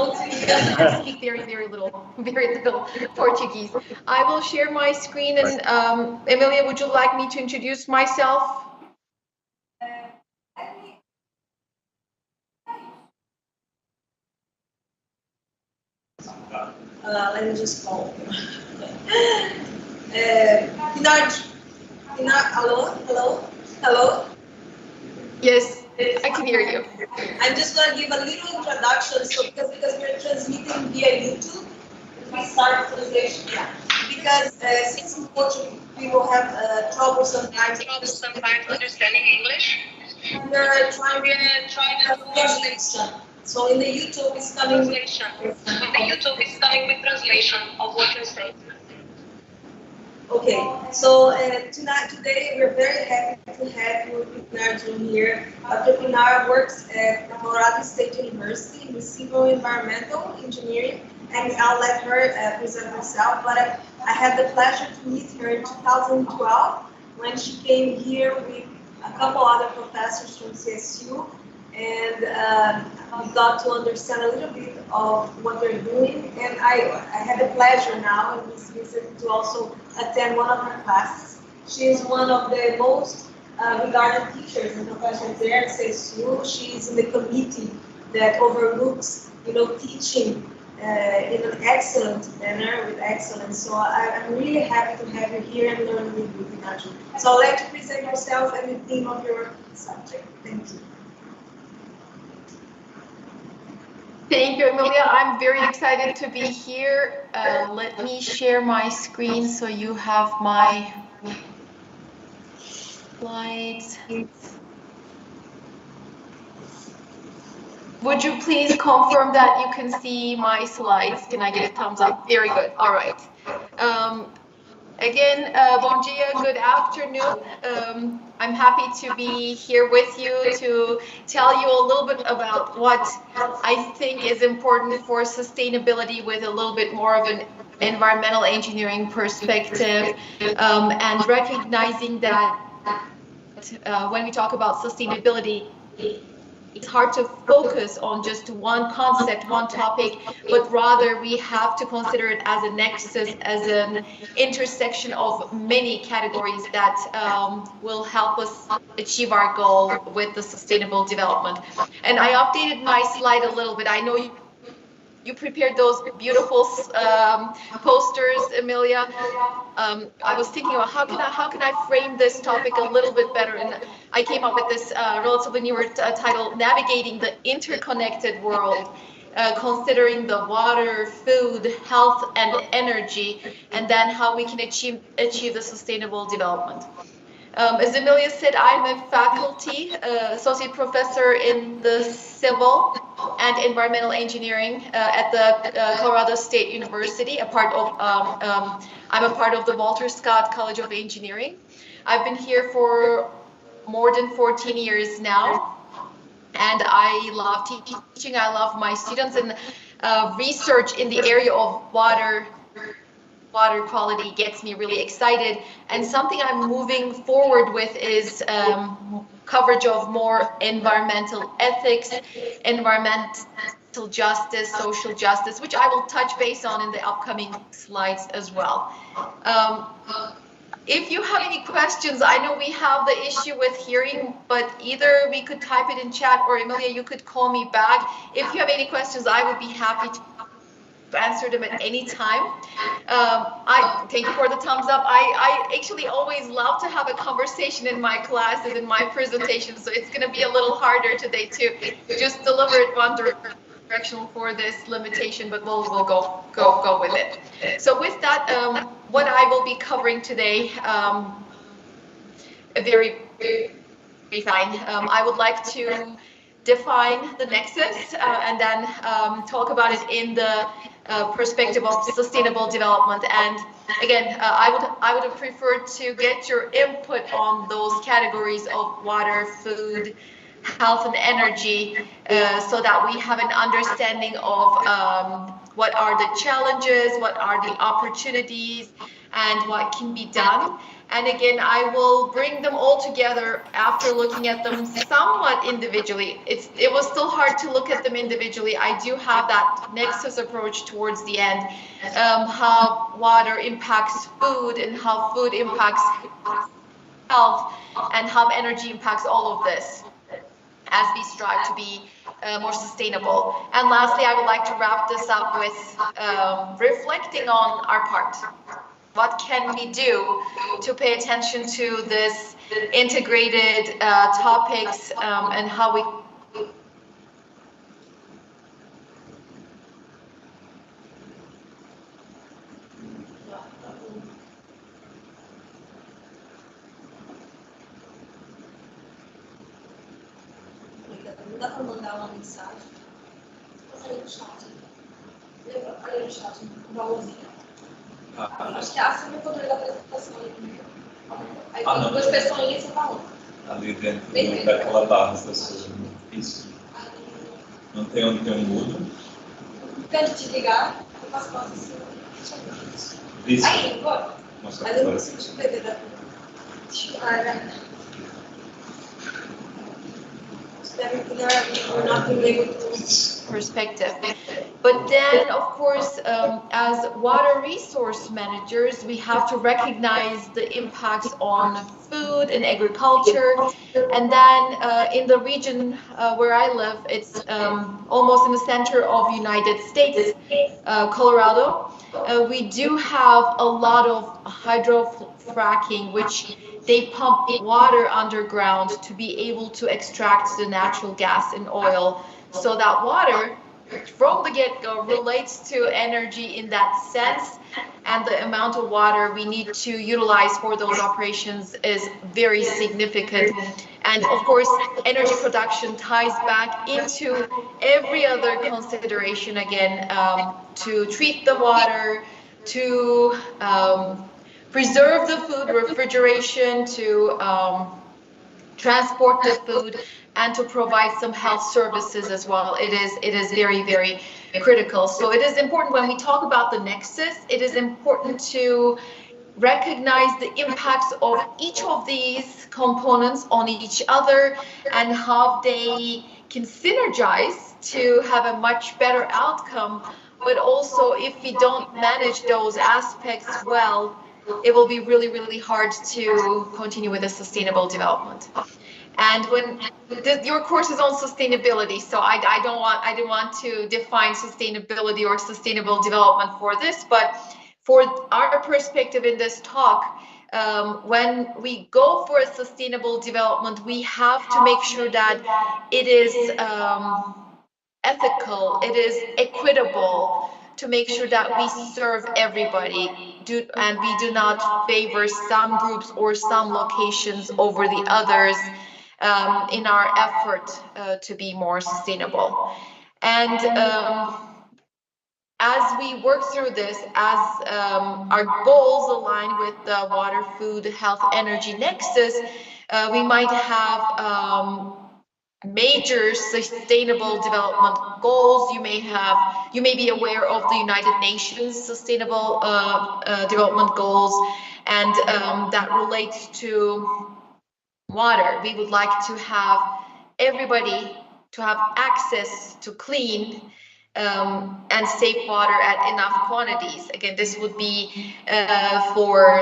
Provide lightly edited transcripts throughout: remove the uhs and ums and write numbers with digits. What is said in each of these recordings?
because I speak very little Portuguese. I will share my screen, and Emilia, would you like me to introduce myself? Let me just call. Pinar, hello? Yes, I can hear you. I'm just going to give a little introduction, so because we're transmitting via YouTube, we start translation. Yeah. Because since in Portuguese people have trouble sometimes understanding English, we're trying to translation. So in the YouTube it's coming with translation of what you say. Okay, so today we're very happy to have you, Pinar, here. Dr. Pinar works at Colorado State University in civil environmental engineering, and I'll let her present herself. But I had the pleasure to meet her in 2012 when she came here with a couple other professors from CSU, and we got to understand a little bit of what they're doing. And I had the pleasure now in this visit to also attend one of her classes. She is one of the most regarded teachers and professors there at CSU. She is in the committee that overlooks, teaching in an excellent manner, with excellence. So I'm really happy to have you here and learn with you, Pinar. So I'll let you present yourself and the theme of your subject. Thank you. Thank you, Emilia. I'm very excited to be here. Let me share my screen so you have my slides. Would you please confirm that you can see my slides? Can I get a thumbs up? Very good. All right. Again, bon dia, good afternoon. I'm happy to be here with you to tell you a little bit about what I think is important for sustainability with a little bit more of an environmental engineering perspective, and recognizing that when we talk about sustainability, it's hard to focus on just one concept, one topic, but rather we have to consider it as a nexus, as an intersection of many categories that will help us achieve our goal with the sustainable development. And I updated my slide a little bit. I know you prepared those beautiful posters, Emilia. I was thinking about how can I frame this topic a little bit better, and I came up with this relatively newer title, Navigating the Interconnected World, considering the water, food, health, and energy, and then how we can achieve the sustainable development. As Emilia said, I'm a faculty associate professor in the civil and environmental engineering at the Colorado State University. I'm a part of the Walter Scott College of Engineering. I've been here for more than 14 years now, and I love teaching. I love my students, and research in the area of water quality gets me really excited. And something I'm moving forward with is coverage of more environmental ethics, environmental justice, social justice, which I will touch base on in the upcoming slides as well. If you have any questions, I know we have the issue with hearing, but either we could type it in chat, or Emilia, you could call me back. If you have any questions, I would be happy to answer them at any time. I thank you for the thumbs up. I actually always love to have a conversation in my classes, in my presentations, so it's going to be a little harder today to just deliver it one direction for this limitation, but we'll go with it. So with that, what I will be covering today, very fine. I would like to define the nexus and then talk about it in the perspective of sustainable development. And again, I would have preferred to get your input on those categories of water, food, health, and energy, so that we have an understanding of what are the challenges, what are the opportunities, and what can be done. And again, I will bring them all together after looking at them somewhat individually. It was still hard to look at them individually. I do have that Nexus approach towards the end, how water impacts food and how food impacts health and how energy impacts all of this as we strive to be more sustainable. And lastly, I would like to wrap this up with reflecting on our part. What can we do to pay attention to this integrated topics and how we Dá para mandar uma mensagem? Ali no chat. Ali no chat, um valorzinho. Acho que assim eu poderia dar a apresentação ali primeiro. Aí tem duas pessoinhas e falando. Ali dentro daquela barra, isso. Não tem onde tem um mudo. Tente te ligar, eu faço assim. Isso. Aí, bora. Mas eu não consigo te perder. Perspective. But then, of course, as water resource managers, we have to recognize the impacts on food and agriculture. And then in the region where I live, it's almost in the center of United States, Colorado. We do have a lot of hydrofracking, which they pump water underground to be able to extract the natural gas and oil. So that water from the get-go relates to energy in that sense, and the amount of water we need to utilize for those operations is very significant. And of course, energy production ties back into every other consideration again, to treat the water, to preserve the food, refrigeration, to transport the food, and to provide some health services as well. It is very, very critical. So it is important when we talk about the nexus, it is important to recognize the impacts of each of these components on each other and how they can synergize to have a much better outcome. But also, if we don't manage those aspects well, it will be really, really hard to continue with a sustainable development. And when your course is on sustainability, so I didn't want to define sustainability or sustainable development for this, but for our perspective in this talk, when we go for a sustainable development, we have to make sure that it is ethical, it is equitable, to make sure that we serve everybody, and we do not favor some groups or some locations over the others in our effort to be more sustainable. And as we work through this, as our goals align with the water, food, health, energy nexus, we might have major sustainable development goals. You may be aware of the United Nations Sustainable Development Goals, and that relates to water. We would like to have everybody to have access to clean and safe water at enough quantities. Again, this would be for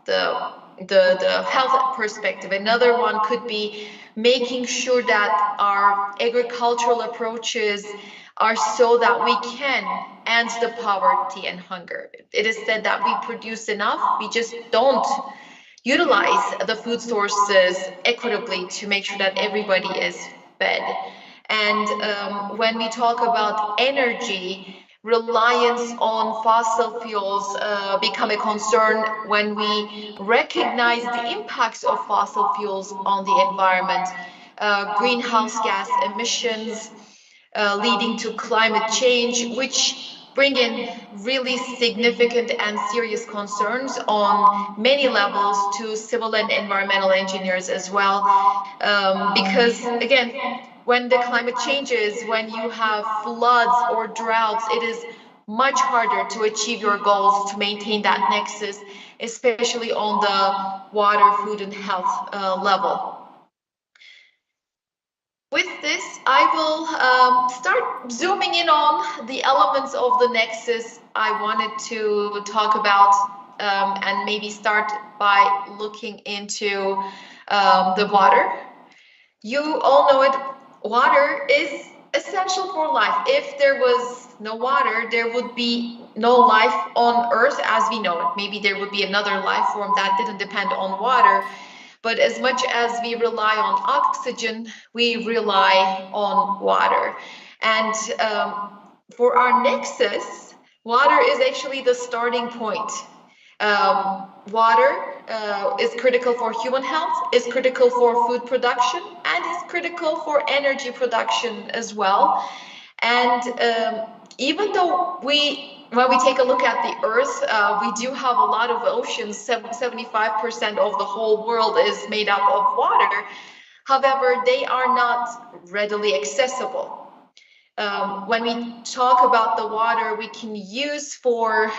the health perspective. Another one could be making sure that our agricultural approaches are so that we can end the poverty and hunger. It is said that we produce enough, we just don't utilize the food sources equitably to make sure that everybody is fed. And when we talk about energy, reliance on fossil fuels become a concern when we recognize the impacts of fossil fuels on the environment, greenhouse gas emissions leading to climate change, which bring in really significant and serious concerns on many levels to civil and environmental engineers as well. Because again, when the climate changes, when you have floods or droughts, it is much harder to achieve your goals, to maintain that nexus, especially on the water, food, and health level. With this, I will start zooming in on the elements of the nexus I wanted to talk about, and maybe start by looking into the water. You all know it, water is essential for life. If there was no water, there would be no life on Earth as we know it. Maybe there would be another life form that didn't depend on water. But as much as we rely on oxygen, we rely on water. And for our nexus, water is actually the starting point. Water is critical for human health, is critical for food production, and is critical for energy production as well. And even though when we take a look at the Earth, we do have a lot of oceans. 75% of the whole world is made up of water. However, they are not readily accessible. When we talk about the water we can use for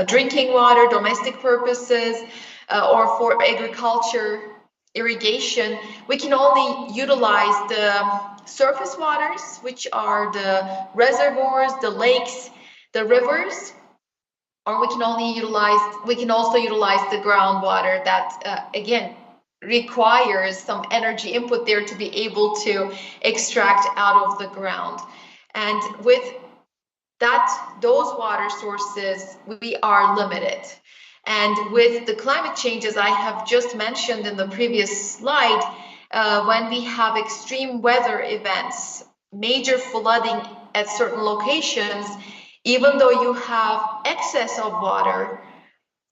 drinking water, domestic purposes, or for agriculture, irrigation, we can only utilize the surface waters, which are the reservoirs, the lakes, the rivers, or we can also utilize the groundwater that again requires some energy input there to be able to extract out of the ground. And with those water sources, we are limited. And with the climate changes I have just mentioned in the previous slide, when we have extreme weather events, major flooding at certain locations, even though you have excess of water,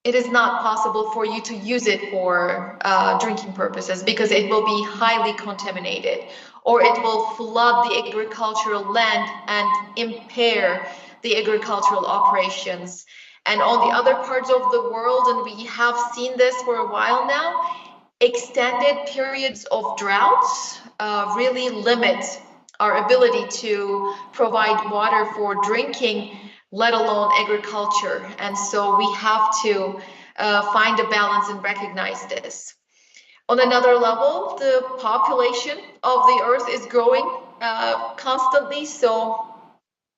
it is not possible for you to use it for drinking purposes because it will be highly contaminated, or it will flood the agricultural land and impair the agricultural operations. And on the other parts of the world, and we have seen this for a while now, extended periods of droughts really limit our ability to provide water for drinking, let alone agriculture. And so we have to find a balance and recognize this. On another level, the population of the Earth is growing constantly, so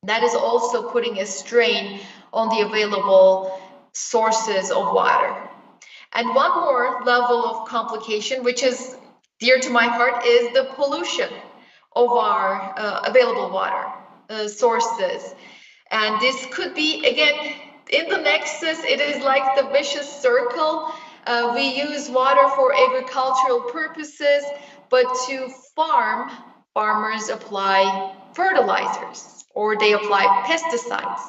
that is also putting a strain on the available sources of water. And one more level of complication, which is dear to my heart, is the pollution of our available water sources. And this could be, again, in the nexus, it is like the vicious circle. We use water for agricultural purposes, but to farmers apply fertilizers or they apply pesticides.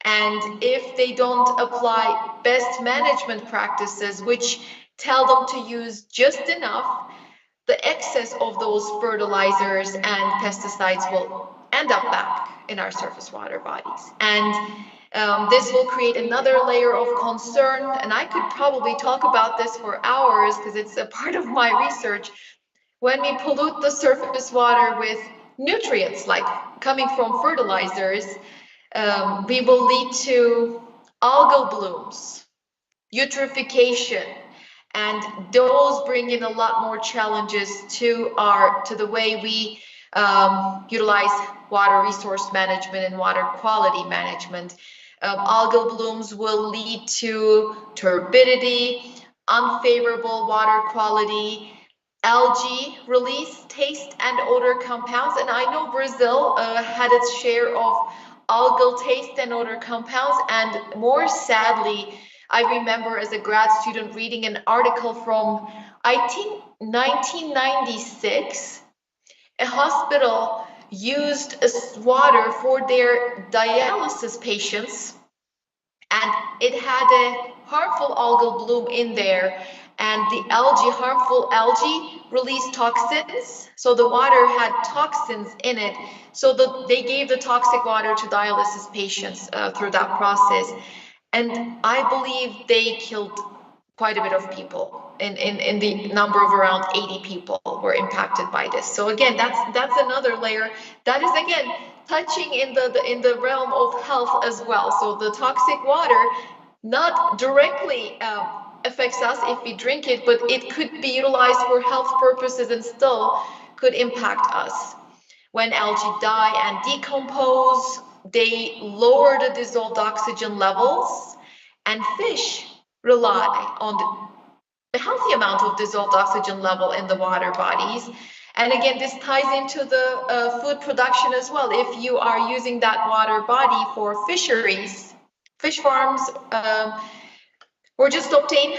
And if they don't apply best management practices, which tell them to use just enough, the excess of those fertilizers and pesticides will end up back in our surface water bodies. And this will create another layer of concern. And I could probably talk about this for hours because it's a part of my research. When we pollute the surface water with nutrients, like coming from fertilizers, we will lead to algal blooms, eutrophication, and those bring in a lot more challenges to the way we utilize water resource management and water quality management. Algal blooms will lead to turbidity, unfavorable water quality, algae release, taste and odor compounds. And I know Brazil had its share of algal taste and odor compounds, and more sadly, I remember as a grad student reading an article from, I think, 1996. A hospital used water for their dialysis patients, and it had a harmful algal bloom in there, and the harmful algae released toxins. So the water had toxins in it. So they gave the toxic water to dialysis patients through that process. And I believe they killed quite a bit of people. In the number of around 80 people were impacted by this. So again, that's another layer that is, again, touching in the realm of health as well. So the toxic water not directly affects us if we drink it, but it could be utilized for health purposes and still could impact us. When algae die and decompose, they lower the dissolved oxygen levels, and fish rely on the healthy amount of dissolved oxygen level in the water bodies. And again, this ties into the food production as well. If you are using that water body for fisheries, fish farms, or just obtain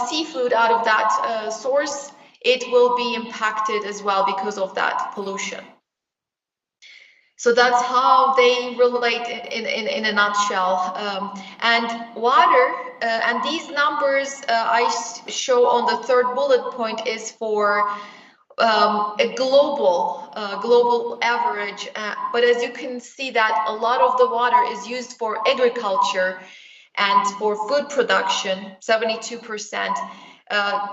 seafood out of that source, it will be impacted as well because of that pollution. So that's how they relate in a nutshell. And water, and these numbers I show on the third bullet point is for a global average. But as you can see that a lot of the water is used for agriculture and for food production, 72%.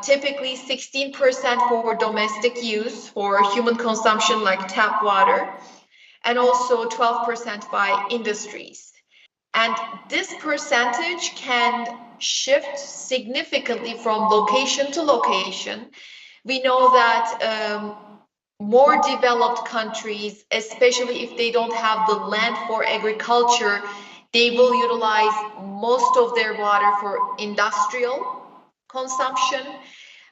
Typically 16% for domestic use, for human consumption like tap water, and also 12% by industries. And this percentage can shift significantly from location to location. We know that more developed countries, especially if they don't have the land for agriculture, they will utilize most of their water for industrial consumption.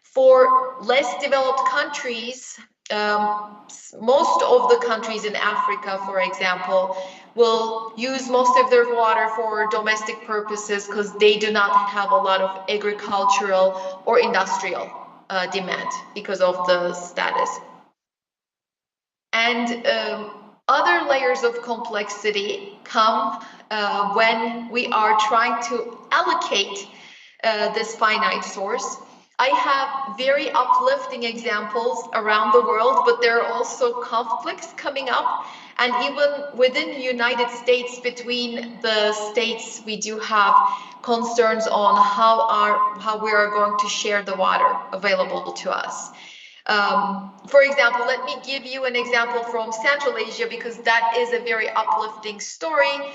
For less developed countries, most of the countries in Africa, for example, will use most of their water for domestic purposes because they do not have a lot of agricultural or industrial demand because of the status. And other layers of complexity come when we are trying to allocate this finite source. I have very uplifting examples around the world, but there are also conflicts coming up. And even within the United States, between the states, we do have concerns on how we are going to share the water available to us. For example, let me give you an example from Central Asia, because that is a very uplifting story.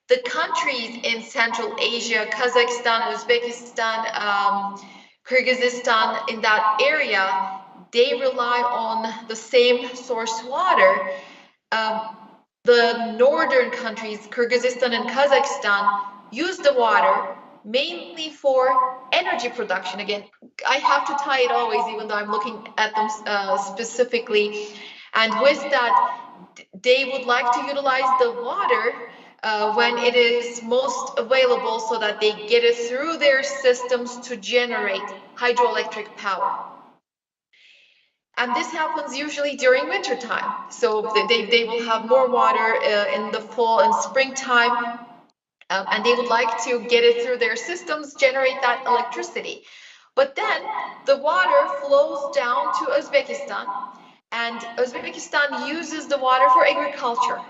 The countries in Central Asia, Kazakhstan, Uzbekistan, Kyrgyzstan, in that area, they rely on the same source water. The northern countries, Kyrgyzstan and Kazakhstan, use the water mainly for energy production. Again, I have to tie it always, even though I'm looking at them specifically. And with that, they would like to utilize the water when it is most available so that they get it through their systems to generate hydroelectric power. And this happens usually during winter time. So they will have more water in the fall and springtime, and they would like to get it through their systems, generate that electricity. But then the water flows down to Uzbekistan, and Uzbekistan uses the water for agriculture.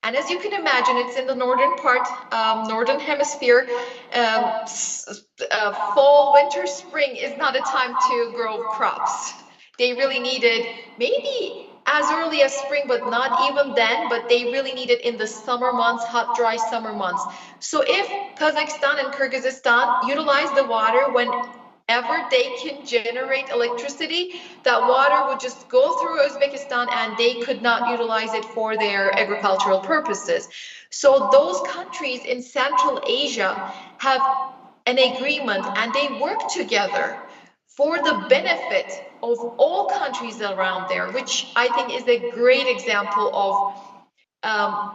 And as you can imagine, it's in the northern part, northern hemisphere. Fall, winter, spring is not a time to grow crops. They really need it maybe as early as spring, but not even then, but they really need it in the summer months, hot, dry summer months. So if Kazakhstan and Kyrgyzstan utilize the water whenever they can generate electricity, that water would just go through Uzbekistan and they could not utilize it for their agricultural purposes. So those countries in Central Asia have an agreement and they work together for the benefit of all countries around there, which I think is a great example of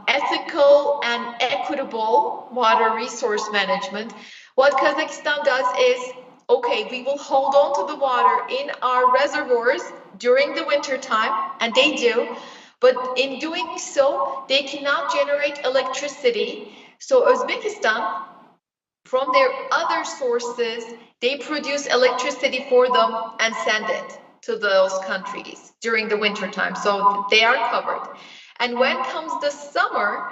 ethical and equitable water resource management. What Kazakhstan does is, okay, we will hold on to the water in our reservoirs during the winter time, and they do, but in doing so, they cannot generate electricity. So Uzbekistan, from their other sources, they produce electricity for them and send it to those countries during the winter time. So they are covered. And when comes the summer,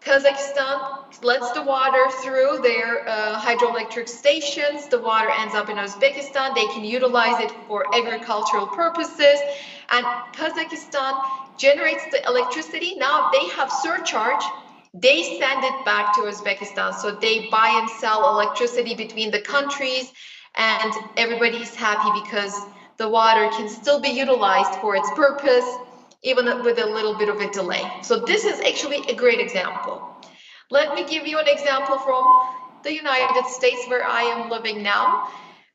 Kazakhstan lets the water through their hydroelectric stations. The water ends up in Uzbekistan. They can utilize it for agricultural purposes. And Kazakhstan generates the electricity. Now they have surcharge. They send it back to Uzbekistan. So they buy and sell electricity between the countries, and everybody's happy because the water can still be utilized for its purpose, even with a little bit of a delay. So this is actually a great example. Let me give you an example from the United States where I am living now.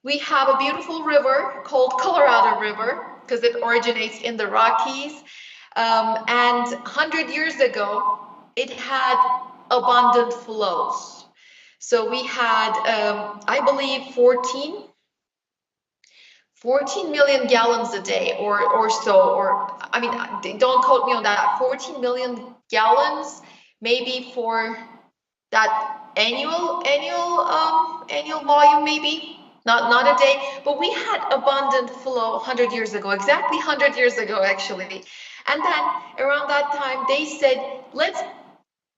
We have a beautiful river called Colorado River because it originates in the Rockies. And 100 years ago, it had abundant flows. So we had, I believe, 14 million gallons a day or so, or I mean, don't quote me on that, 14 million gallons maybe for that annual volume, maybe not a day, but we had abundant flow 100 years ago, exactly 100 years ago actually. And then around that time they said, let's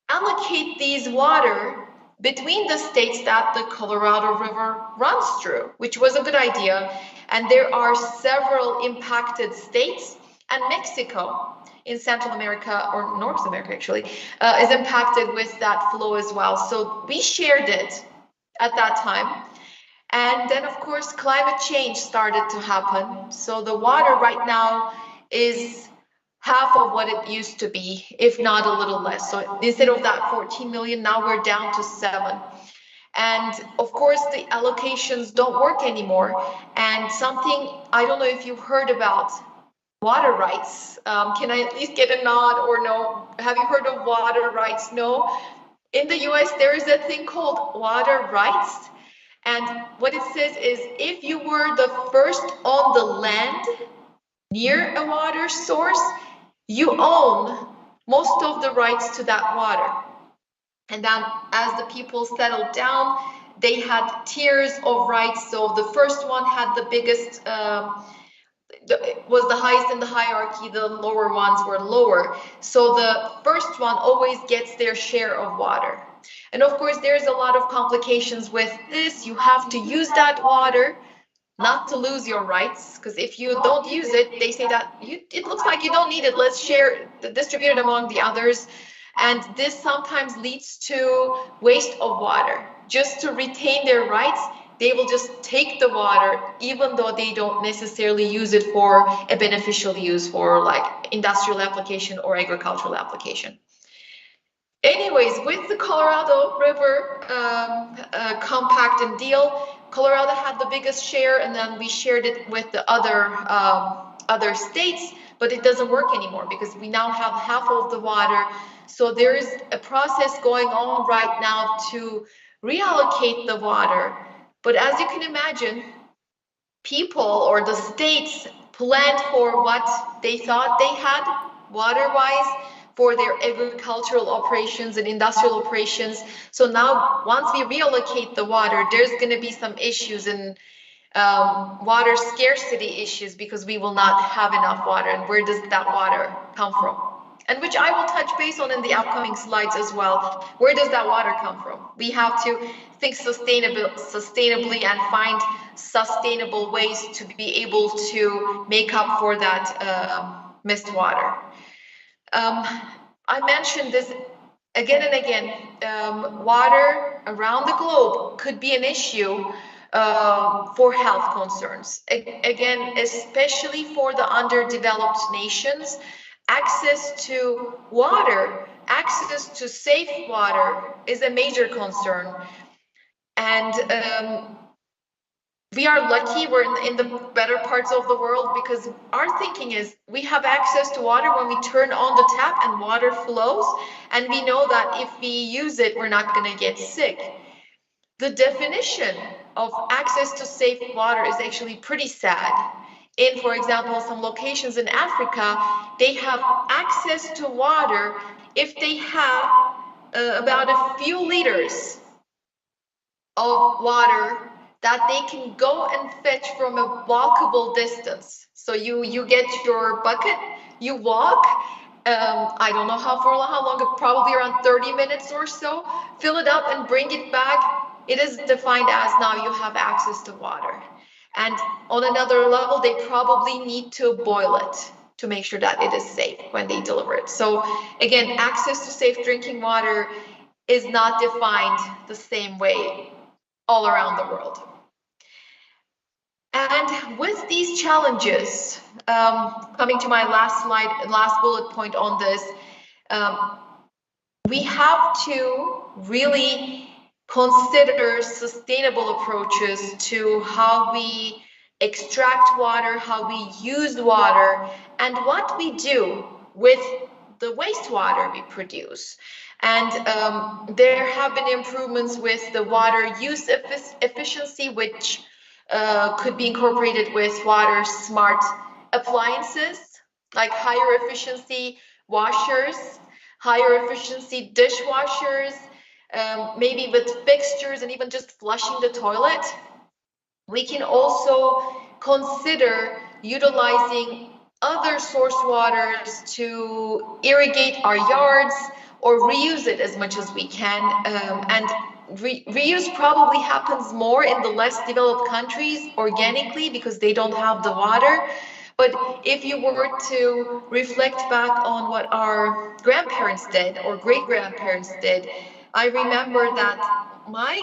allocate these water between the states that the Colorado River runs through, which was a good idea. And there are several impacted states, and Mexico in Central America, or North America actually, is impacted with that flow as well. So we shared it at that time. And then of course, climate change started to happen. So the water right now is half of what it used to be, if not a little less. So instead of that 14 million, now we're down to 7. And of course, the allocations don't work anymore. And something, I don't know if you've heard about water rights. Can I at least get a nod or no? Have you heard of water rights? No. In the US, there is a thing called water rights. And what it says is if you were the first on the land near a water source, you own most of the rights to that water. And then as the people settled down, they had tiers of rights. So the first one had the biggest, was the highest in the hierarchy, the lower ones were lower. So the first one always gets their share of water. And of course, there's a lot of complications with this. You have to use that water not to lose your rights, because if you don't use it, they say that it looks like you don't need it, let's share, distribute it among the others. And this sometimes leads to waste of water. Just to retain their rights, they will just take the water, even though they don't necessarily use it for a beneficial use for like industrial application or agricultural application. Anyways, with the Colorado River compact and deal, Colorado had the biggest share, and then we shared it with the other states, but it doesn't work anymore because we now have half of the water. So there is a process going on right now to reallocate the water. But as you can imagine, people or the states planned for what they thought they had water-wise for their agricultural operations and industrial operations. So now once we reallocate the water, there's going to be some issues in water scarcity issues because we will not have enough water. And where does that water come from? And which I will touch base on in the upcoming slides as well. Where does that water come from? We have to think sustainably and find sustainable ways to be able to make up for that missed water. I mentioned this again and again. Water around the globe could be an issue for health concerns. Again, especially for the underdeveloped nations, access to water, access to safe water is a major concern. And we are lucky we're in the better parts of the world because our thinking is we have access to water when we turn on the tap and water flows, and we know that if we use it, we're not going to get sick. The definition of access to safe water is actually pretty sad. In, for example, some locations in Africa, they have access to water if they have about a few liters of water that they can go and fetch from a walkable distance. So you get your bucket, you walk, I don't know for how long, probably around 30 minutes or so, fill it up and bring it back. It is defined as now you have access to water. And on another level, they probably need to boil it to make sure that it is safe when they deliver it. So again, access to safe drinking water is not defined the same way all around the world. And with these challenges, coming to my last slide, last bullet point on this, we have to really consider sustainable approaches to how we extract water, how we use water, and what we do with the wastewater we produce. And there have been improvements with the water use efficiency, which could be incorporated with water smart appliances, like higher efficiency washers, higher efficiency dishwashers, maybe with fixtures and even just flushing the toilet. We can also consider utilizing other source waters to irrigate our yards or reuse it as much as we can. And reuse probably happens more in the less developed countries organically because they don't have the water. But if you were to reflect back on what our grandparents did or great-grandparents did, I remember that my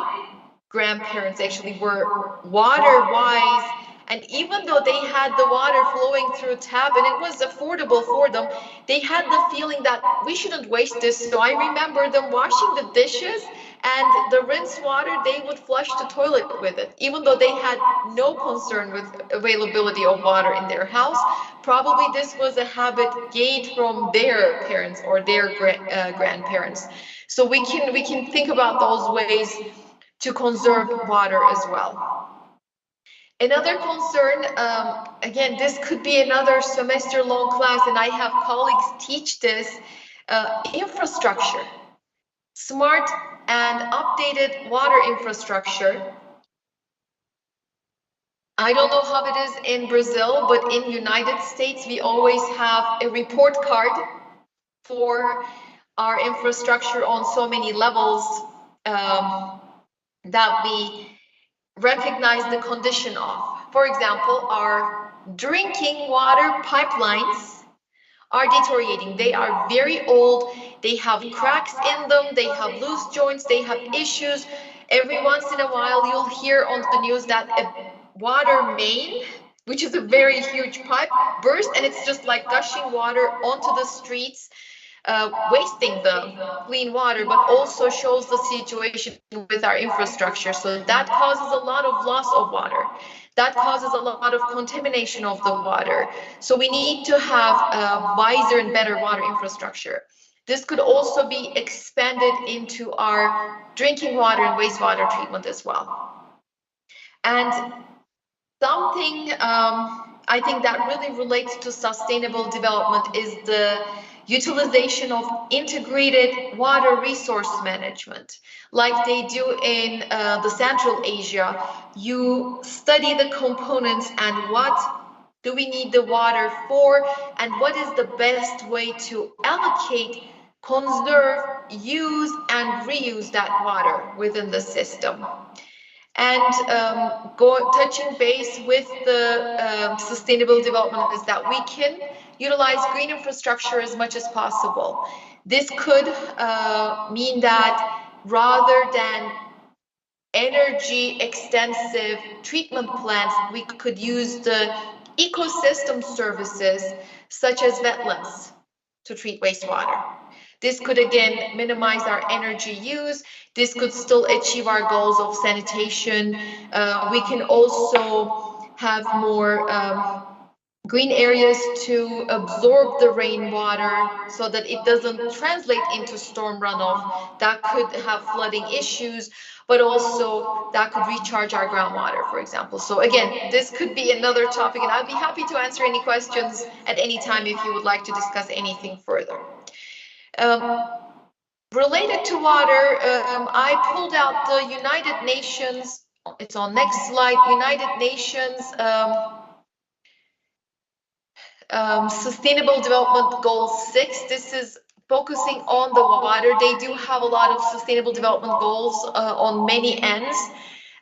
grandparents actually were water-wise, and even though they had the water flowing through tap and it was affordable for them, they had the feeling that we shouldn't waste this. So I remember them washing the dishes, and the rinse water, they would flush the toilet with it, even though they had no concern with availability of water in their house. Probably this was a habit gained from their parents or their grandparents. So we can think about those ways to conserve water as well. Another concern, again, this could be another semester-long class, and I have colleagues teach this, infrastructure. Smart and updated water infrastructure. I don't know how it is in Brazil, but in United States, we always have a report card for our infrastructure on so many levels that we recognize the condition of. For example, our drinking water pipelines are deteriorating. They are very old, they have cracks in them, they have loose joints, they have issues. Every once in a while you'll hear on the news that a water main, which is a very huge pipe, burst, and it's just like gushing water onto the streets, wasting the clean water, but also shows the situation with our infrastructure. So that causes a lot of loss of water. That causes a lot of contamination of the water. So we need to have a wiser and better water infrastructure. This could also be expanded into our drinking water and wastewater treatment as well. And something I think that really relates to sustainable development is the utilization of integrated water resource management. Like they do in the Central Asia, you study the components and what do we need the water for, and what is the best way to allocate, conserve, use, and reuse that water within the system. And touching base with the sustainable development is that we can utilize green infrastructure as much as possible. This could mean that rather than energy extensive treatment plants, we could use the ecosystem services such as wetlands to treat wastewater. This could again minimize our energy use. This could still achieve our goals of sanitation. We can also have more green areas to absorb the rainwater so that it doesn't translate into storm runoff. That could have flooding issues, but also that could recharge our groundwater, for example. So again, this could be another topic, and I'd be happy to answer any questions at any time if you would like to discuss anything further. Related to water, I pulled out the United Nations, it's on next slide, United Nations Sustainable Development Goal 6, this is focusing on the water. They do have a lot of sustainable development goals on many ends,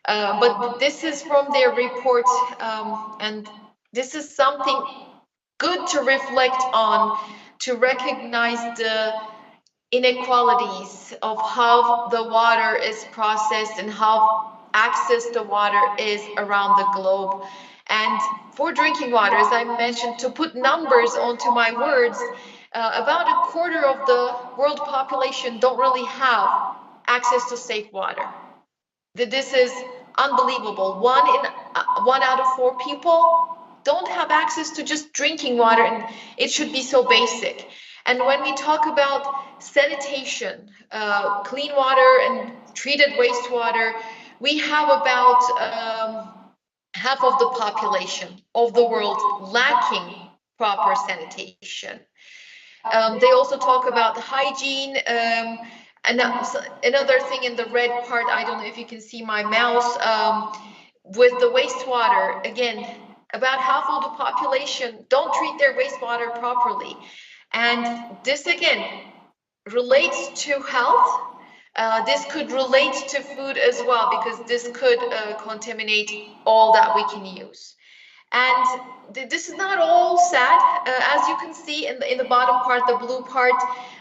but this is from their report, and this is something good to reflect on, to recognize the inequalities of how the water is processed and how access to water is around the globe. And for drinking water, as I mentioned, to put numbers onto my words, about a quarter of the world population don't really have access to safe water. This is unbelievable. One out of 4 people don't have access to just drinking water, and it should be so basic. And when we talk about sanitation, clean water and treated wastewater, we have about half of the population of the world lacking proper sanitation. They also talk about hygiene. And another thing in the red part, I don't know if you can see my mouse, with the wastewater, again, about half of the population don't treat their wastewater properly. And this, again, relates to health. This could relate to food as well, because this could contaminate all that we can use. And this is not all sad. As you can see in the bottom part, the blue part,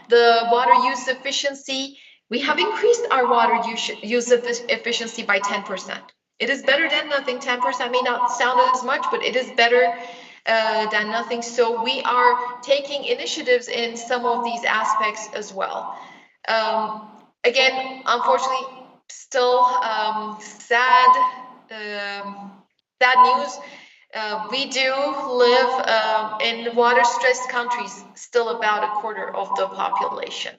the water use efficiency, we have increased our water use efficiency by 10%. It is better than nothing. 10% may not sound as much, but it is better than nothing. So we are taking initiatives in some of these aspects as well. Again, unfortunately, still sad news. We do live in water-stressed countries, still about a quarter of the population.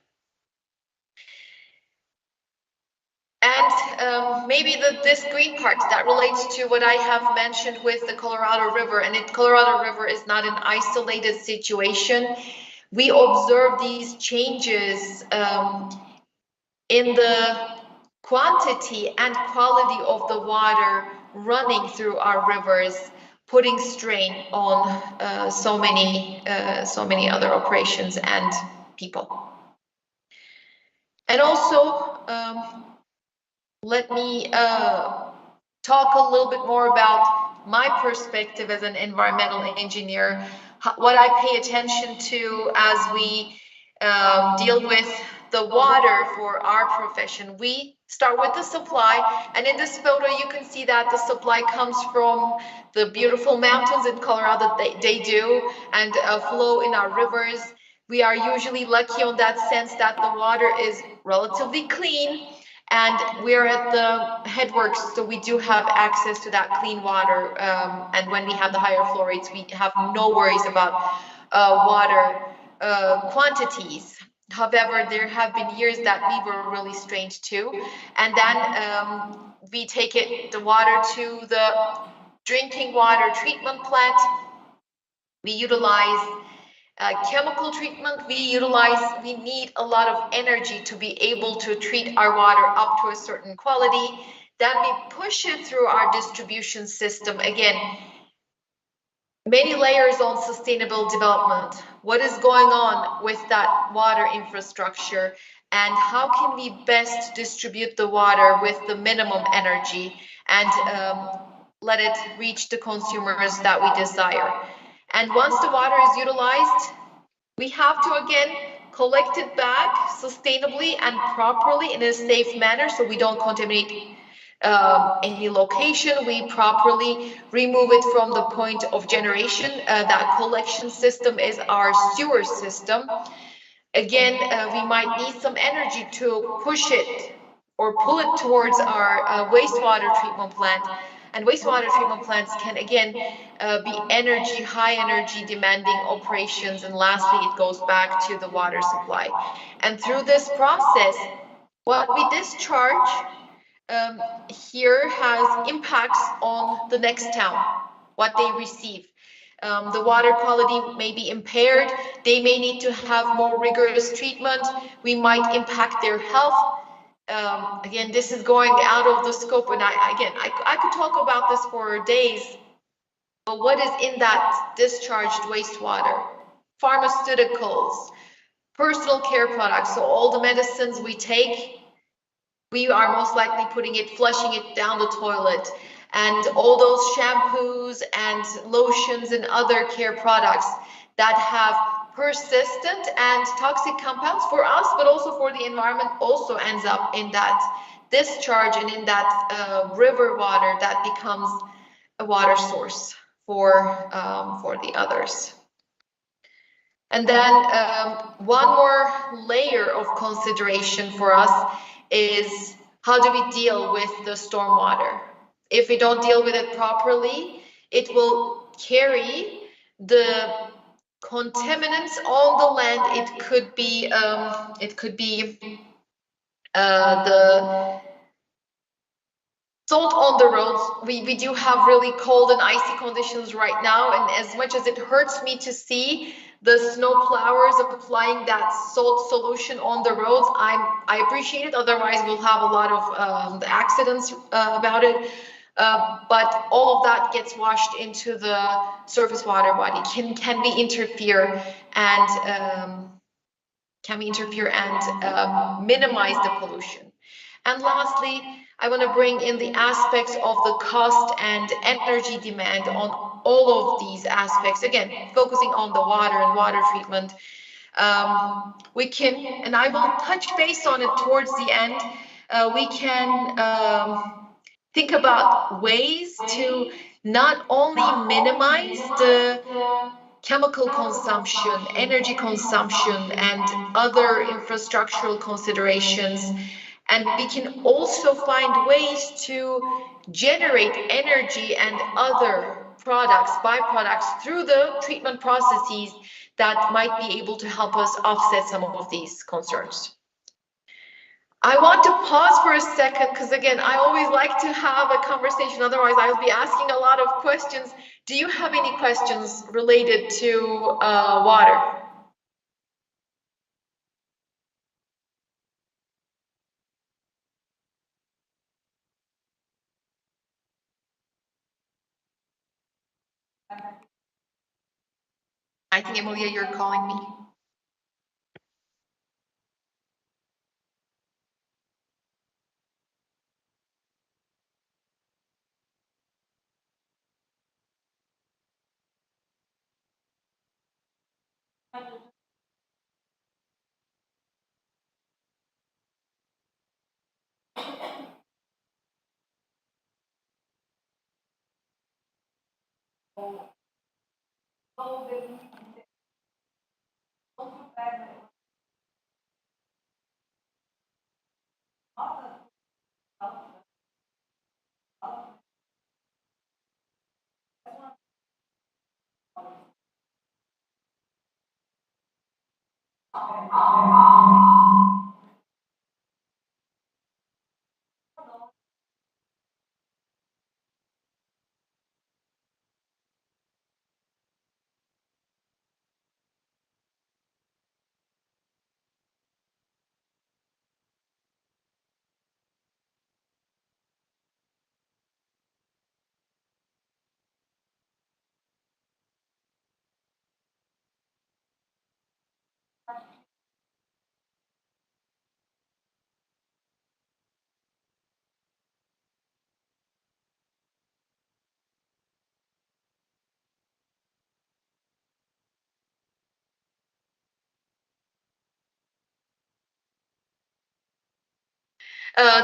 And maybe this green part that relates to what I have mentioned with the Colorado River, and Colorado River is not an isolated situation. We observe these changes in the quantity and quality of the water running through our rivers, putting strain on so many other operations and people. And also, let me talk a little bit more about my perspective as an environmental engineer, what I pay attention to as we deal with the water for our profession. We start with the supply, and in this photo you can see that the supply comes from the beautiful mountains in Colorado that they do, and flow in our rivers. We are usually lucky on that sense that the water is relatively clean, and we are at the headworks, so we do have access to that clean water, and when we have the higher flow rates, we have no worries about water quantities. However, there have been years that we were really strained too, and then we take the water to the drinking water treatment plant. We utilize chemical treatment. We need a lot of energy to be able to treat our water up to a certain quality. Then we push it through our distribution system. Again, many layers on sustainable development. What is going on with that water infrastructure, and how can we best distribute the water with the minimum energy and let it reach the consumers that we desire. And once the water is utilized, we have to again collect it back sustainably and properly in a safe manner, so we don't contaminate any location. We properly remove it from the point of generation. That collection system is our sewer system. Again, we might need some energy to push it or pull it towards our wastewater treatment plant. And wastewater treatment plants can again be high energy demanding operations. And lastly, it goes back to the water supply. And through this process, what we discharge here has impacts on the next town, what they receive. The water quality may be impaired. They may need to have more rigorous treatment. We might impact their health. Again, this is going out of the scope, and I could talk about this for days. But what is in that discharged wastewater? Pharmaceuticals, personal care products, so all the medicines we take, we are most likely flushing it down the toilet. And all those shampoos and lotions and other care products that have persistent and toxic compounds for us, but also for the environment, also ends up in that discharge and in that river water that becomes a water source for the others. And then one more layer of consideration for us is, how do we deal with the stormwater? If we don't deal with it properly, it will carry the contaminants on the land. It could be the salt on the roads. We do have really cold and icy conditions right now, and as much as it hurts me to see the snow plowers applying that salt solution on the roads, I appreciate it. Otherwise, we'll have a lot of accidents about it. But all of that gets washed into the surface water body. Can we interfere and minimize the pollution? And lastly, I want to bring in the aspects of the cost and energy demand on all of these aspects. Again, focusing on the water and water treatment. We can, and I will touch base on it towards the end, we can think about ways to not only minimize the chemical consumption, energy consumption, and other infrastructural considerations. And we can also find ways to generate energy and other products, byproducts, through the treatment processes that might be able to help us offset some of these concerns. I want to pause for a second because, again, I always like to have a conversation. Otherwise, I'll be asking a lot of questions. Do you have any questions related to water? I think, Emilia, you're calling me.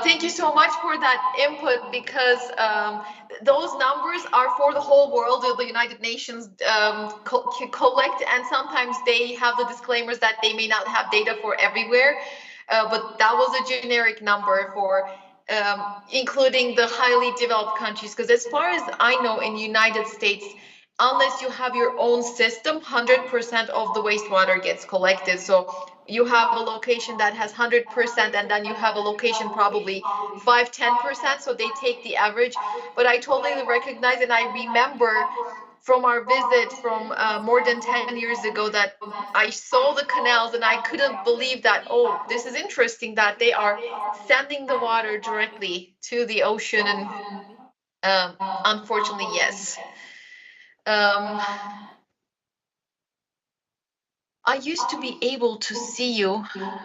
Thank you so much for that input, because those numbers are for the whole world. The United Nations collect, and sometimes they have the disclaimers that they may not have data for everywhere, but that was a generic number for including the highly developed countries. Because as far as I know, in the United States, unless you have your own system, 100% of the wastewater gets collected. So you have a location that has 100%, and then you have a location probably 5-10%, so they take the average. But I totally recognize, and I remember from our visit from more than 10 years ago that I saw the canals and I couldn't believe that, oh, this is interesting that they are sending the water directly to the ocean. And unfortunately, yes. I used to be able to see you.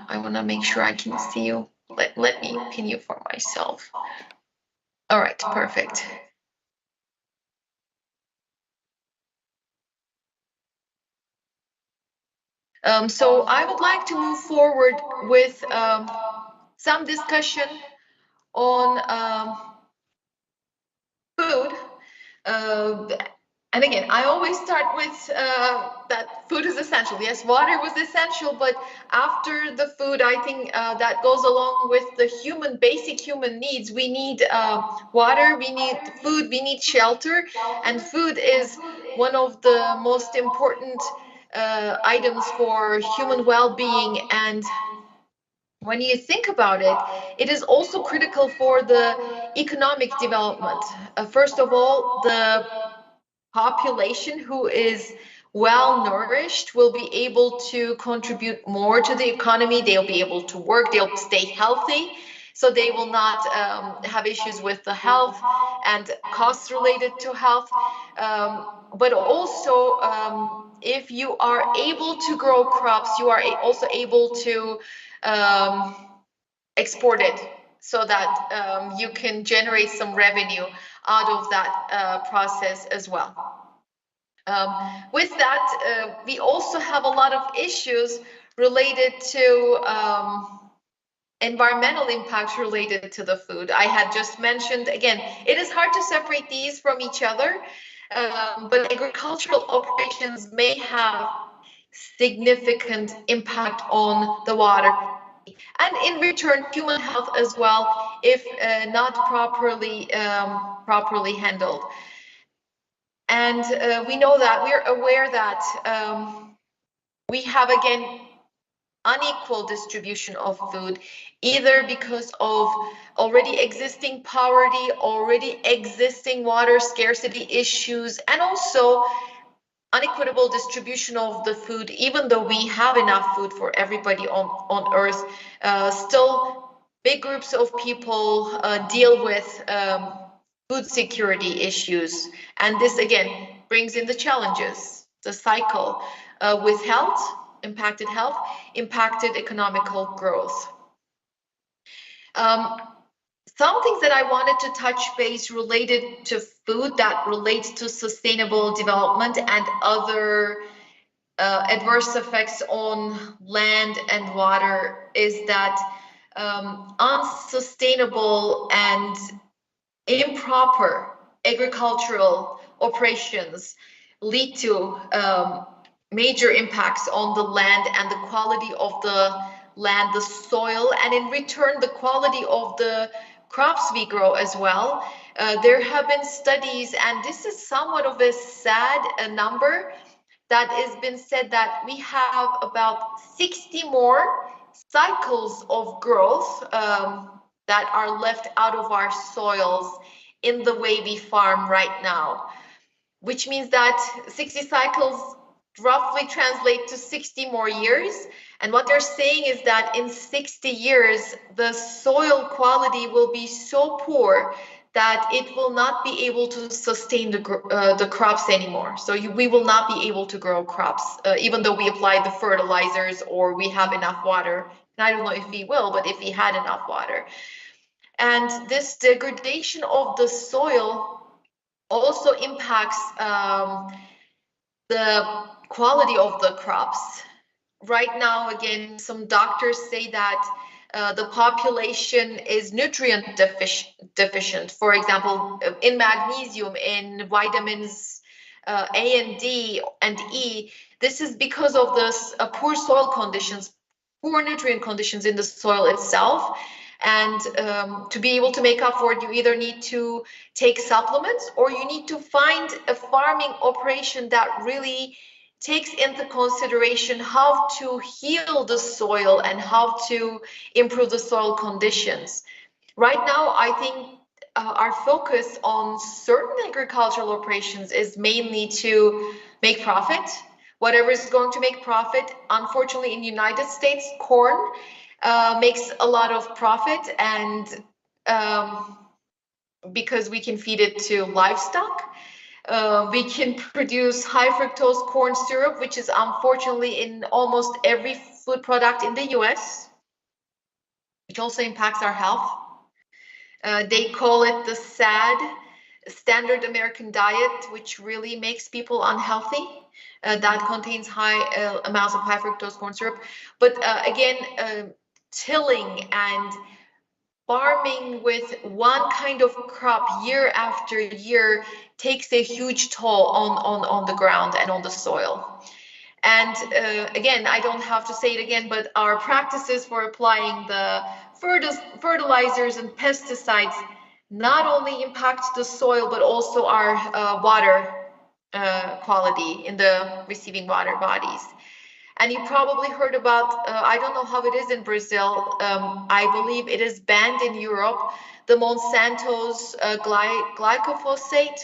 I want to make sure I can see you. Let me pin you for myself. All right, perfect. So I would like to move forward with some discussion on food. And again, I always start with that food is essential. Yes, water was essential, but after the food, I think that goes along with the basic human needs. We need water, we need food, we need shelter, and food is one of the most important items for human well-being. And when you think about it, it is also critical for the economic development. First of all, the population who is well nourished will be able to contribute more to the economy. They'll be able to work, they'll stay healthy, so they will not have issues with the health and costs related to health. But also, if you are able to grow crops, you are also able to export it, so that you can generate some revenue out of that process as well. With that, we also have a lot of issues related to environmental impacts related to the food. I had just mentioned, again, it is hard to separate these from each other, but agricultural operations may have significant impact on the water, and in return human health as well, if not properly handled. And we know that, we're aware that we have, again, unequal distribution of food, either because of already existing poverty, already existing water scarcity issues, and also unequitable distribution of the food. Even though we have enough food for everybody on Earth, still big groups of people deal with food security issues. And this, again, brings in the challenges, the cycle with health, impacted economical growth. Some things that I wanted to touch base related to food that relates to sustainable development and other adverse effects on land and water is that unsustainable and improper agricultural operations lead to major impacts on the land and the quality of the land, the soil, and in return the quality of the crops we grow as well. There have been studies, and this is somewhat of a sad number, that has been said that we have about 60 more cycles of growth that are left out of our soils in the way we farm right now, which means that 60 cycles roughly translate to 60 more years. And what they're saying is that in 60 years, the soil quality will be so poor that it will not be able to sustain the crops anymore. So we will not be able to grow crops, even though we apply the fertilizers or we have enough water. And I don't know if we will, but if we had enough water. And this degradation of the soil also impacts the quality of the crops. Right now, again, some doctors say that the population is nutrient deficient. For example, in magnesium, in vitamins A and D and E. This is because of this poor soil conditions, poor nutrient conditions in the soil itself. And to be able to make up for it, you either need to take supplements or you need to find a farming operation that really takes into consideration how to heal the soil and how to improve the soil conditions. Right now, I think our focus on certain agricultural operations is mainly to make profit, whatever is going to make profit. Unfortunately, in the United States, corn makes a lot of profit, and because we can feed it to livestock. We can produce high fructose corn syrup, which is unfortunately in almost every food product in the US, which also impacts our health. They call it the SAD, Standard American Diet, which really makes people unhealthy. That contains high amounts of high fructose corn syrup. But again, tilling and farming with one kind of crop year after year takes a huge toll on the ground and on the soil. And again, I don't have to say it again, but our practices for applying the fertilizers and pesticides not only impact the soil, but also our water quality in the receiving water bodies. And you probably heard about, I don't know how it is in Brazil, I believe it is banned in Europe, the Monsanto's glyphosate,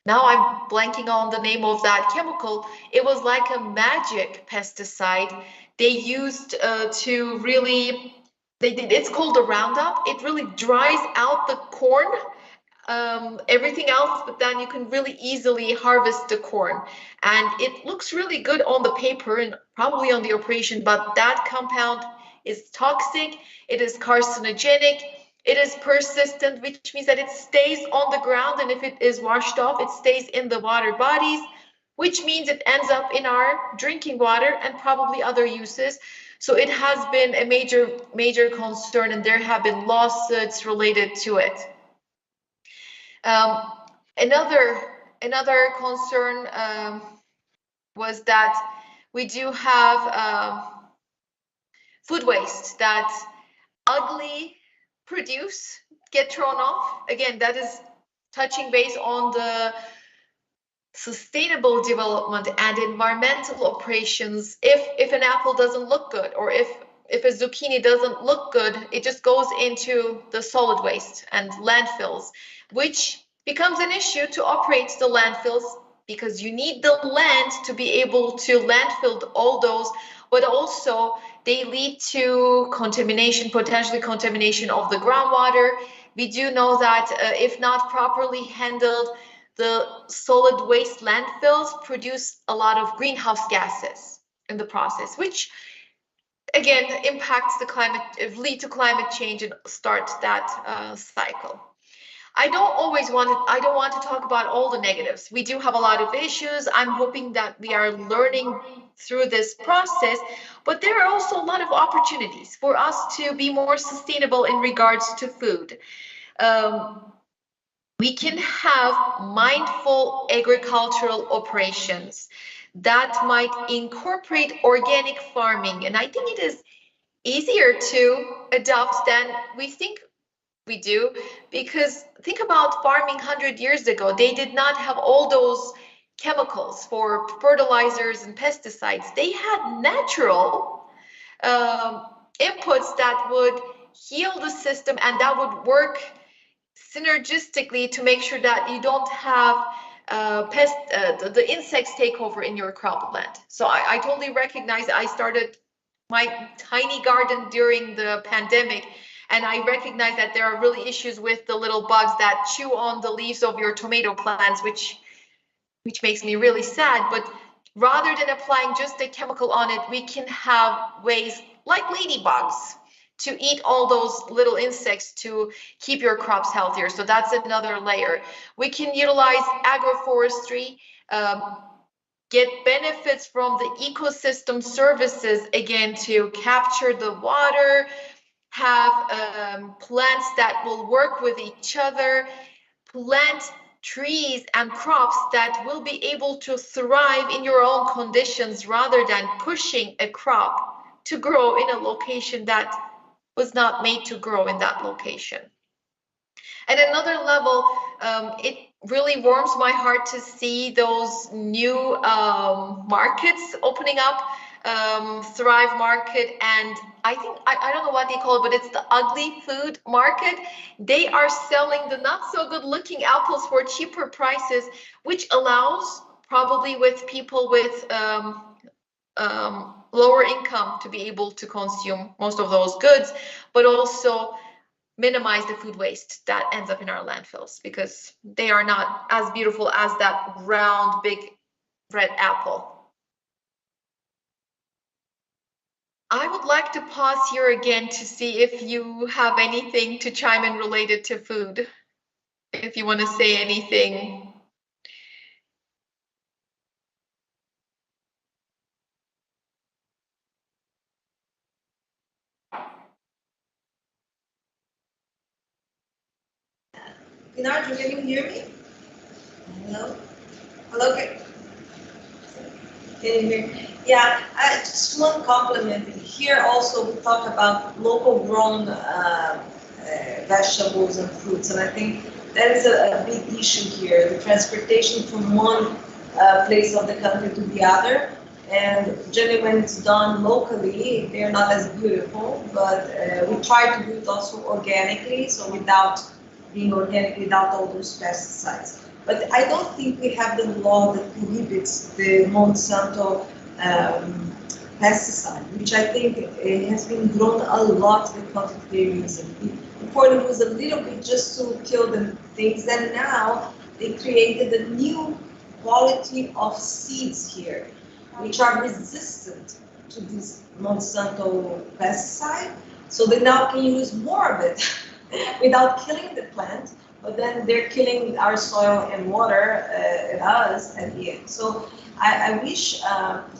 now I'm blanking on the name of that chemical. It was like a magic pesticide they used to really, it's called the Roundup. It really dries out the corn, everything else, but then you can really easily harvest the corn. And it looks really good on the paper and probably on the operation, but that compound is toxic, it is carcinogenic, it is persistent, which means that it stays on the ground, and if it is washed off, it stays in the water bodies, which means it ends up in our drinking water and probably other uses. So it has been a major concern, and there have been lawsuits related to it. Another concern was that we do have food waste that ugly produce get thrown off. Again, that is touching base on the sustainable development and environmental operations. If an apple doesn't look good, or if a zucchini doesn't look good, it just goes into the solid waste and landfills, which becomes an issue to operate the landfills, because you need the land to be able to landfill all those, but also they lead to contamination, potentially contamination of the groundwater. We do know that if not properly handled, the solid waste landfills produce a lot of greenhouse gases in the process, which again impacts the climate, lead to climate change and start that cycle. I don't want to talk about all the negatives. We do have a lot of issues. I'm hoping that we are learning through this process, but there are also a lot of opportunities for us to be more sustainable in regards to food. We can have mindful agricultural operations that might incorporate organic farming, and I think it is easier to adopt than we think we do, because think about farming 100 years ago. They did not have all those chemicals for fertilizers and pesticides. They had natural inputs that would heal the system, and that would work synergistically to make sure that you don't have the insects take over in your cropland. So I totally recognize, I started my tiny garden during the pandemic, and I recognize that there are really issues with the little bugs that chew on the leaves of your tomato plants, which makes me really sad. But rather than applying just a chemical on it, we can have ways like ladybugs to eat all those little insects to keep your crops healthier. So that's another layer. We can utilize agroforestry, get benefits from the ecosystem services, again, to capture the water, have plants that will work with each other, plant trees and crops that will be able to thrive in your own conditions, rather than pushing a crop to grow in a location that was not made to grow in that location. At another level, it really warms my heart to see those new markets opening up, Thrive Market, and I think, I don't know what they call it, but it's the ugly food market. They are selling the not so good looking apples for cheaper prices, which allows probably with people with lower income to be able to consume most of those goods, but also minimize the food waste that ends up in our landfills, because they are not as beautiful as that round, big red apple. I would like to pause here again to see if you have anything to chime in related to food. If you want to say anything. Pinar, can you hear me? Hello? Hello? Can you hear me? Yeah, just one compliment. Here also we talk about local grown vegetables and fruits, and I think that is a big issue here, the transportation from one place of the country to the other. And generally when it's done locally, they're not as beautiful, but we try to do it also organically, so without being organic, without all those pesticides. But I don't think we have the law that prohibits the Monsanto pesticide, which I think has been grown a lot the quantity they're using. Before it was a little bit just to kill the things, and now they created a new quality of seeds here, which are resistant to this Monsanto pesticide, so they now can use more of it without killing the plant, but then they're killing our soil and water and us at the end. So I wish,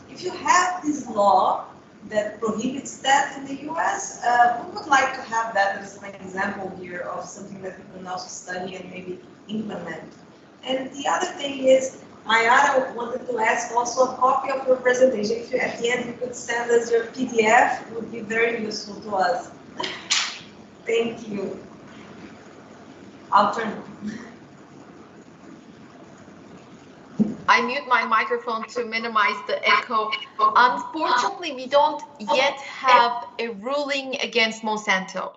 if you have this law that prohibits that in the US, we would like to have that as an example here of something that we can also study and maybe implement. And the other thing is, Mayara wanted to ask also a copy of your presentation. If you, at the end you could send us your PDF, it would be very useful to us. Thank you. I'll turn. I mute my microphone to minimize the echo. Unfortunately, we don't yet have a ruling against Monsanto.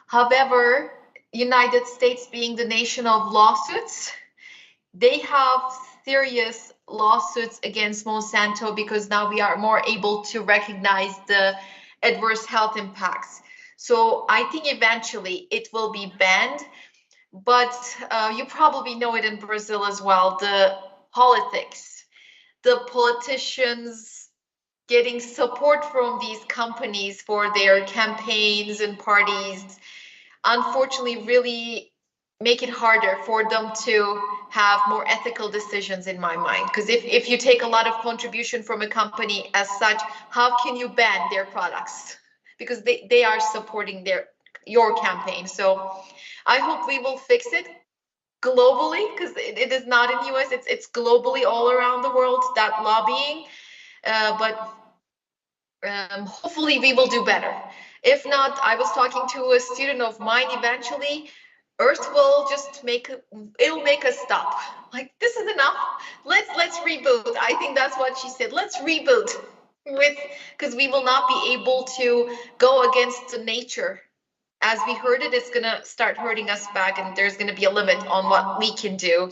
However, United States being the nation of lawsuits, they have serious lawsuits against Monsanto because now we are more able to recognize the adverse health impacts. So I think eventually it will be banned, but you probably know it in Brazil as well, the politics, the politicians getting support from these companies for their campaigns and parties, unfortunately really make it harder for them to have more ethical decisions, in my mind. Because if you take a lot of contribution from a company as such, how can you ban their products? Because they are supporting your campaign. So I hope we will fix it globally, because it is not in US, it's globally all around the world, that lobbying. But hopefully we will do better. If not, I was talking to a student of mine, eventually Earth will just it'll make us stop. Like, this is enough. Let's reboot. I think that's what she said. Let's reboot because we will not be able to go against the nature. As we heard it, it's gonna start hurting us back, and there's gonna be a limit on what we can do,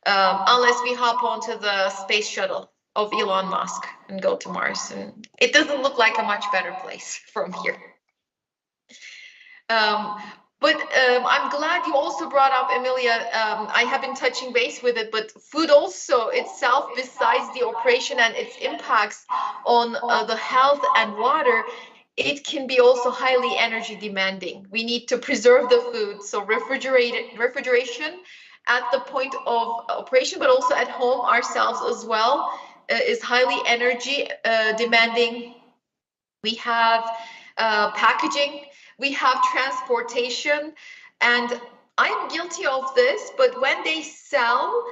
unless we hop onto the space shuttle of Elon Musk and go to Mars. And it doesn't look like a much better place from here. But I'm glad you also brought up, Emilia. I have been touching base with it, but food also itself, besides the operation and its impacts on the health and water, it can be also highly energy demanding. We need to preserve the food, so refrigeration at the point of operation, but also at home ourselves as well, is highly energy demanding. We have packaging, we have transportation, and I'm guilty of this, but when they sell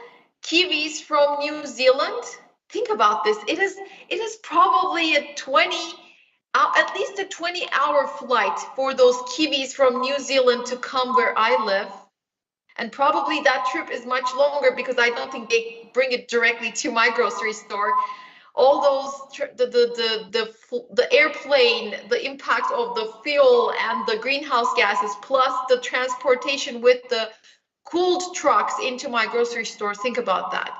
kiwis from New Zealand, think about this, it is probably at least a 20-hour flight for those kiwis from New Zealand to come where I live. And probably that trip is much longer because I don't think they bring it directly to my grocery store. All those, the airplane, the impact of the fuel and the greenhouse gases, plus the transportation with the cooled trucks into my grocery store, think about that.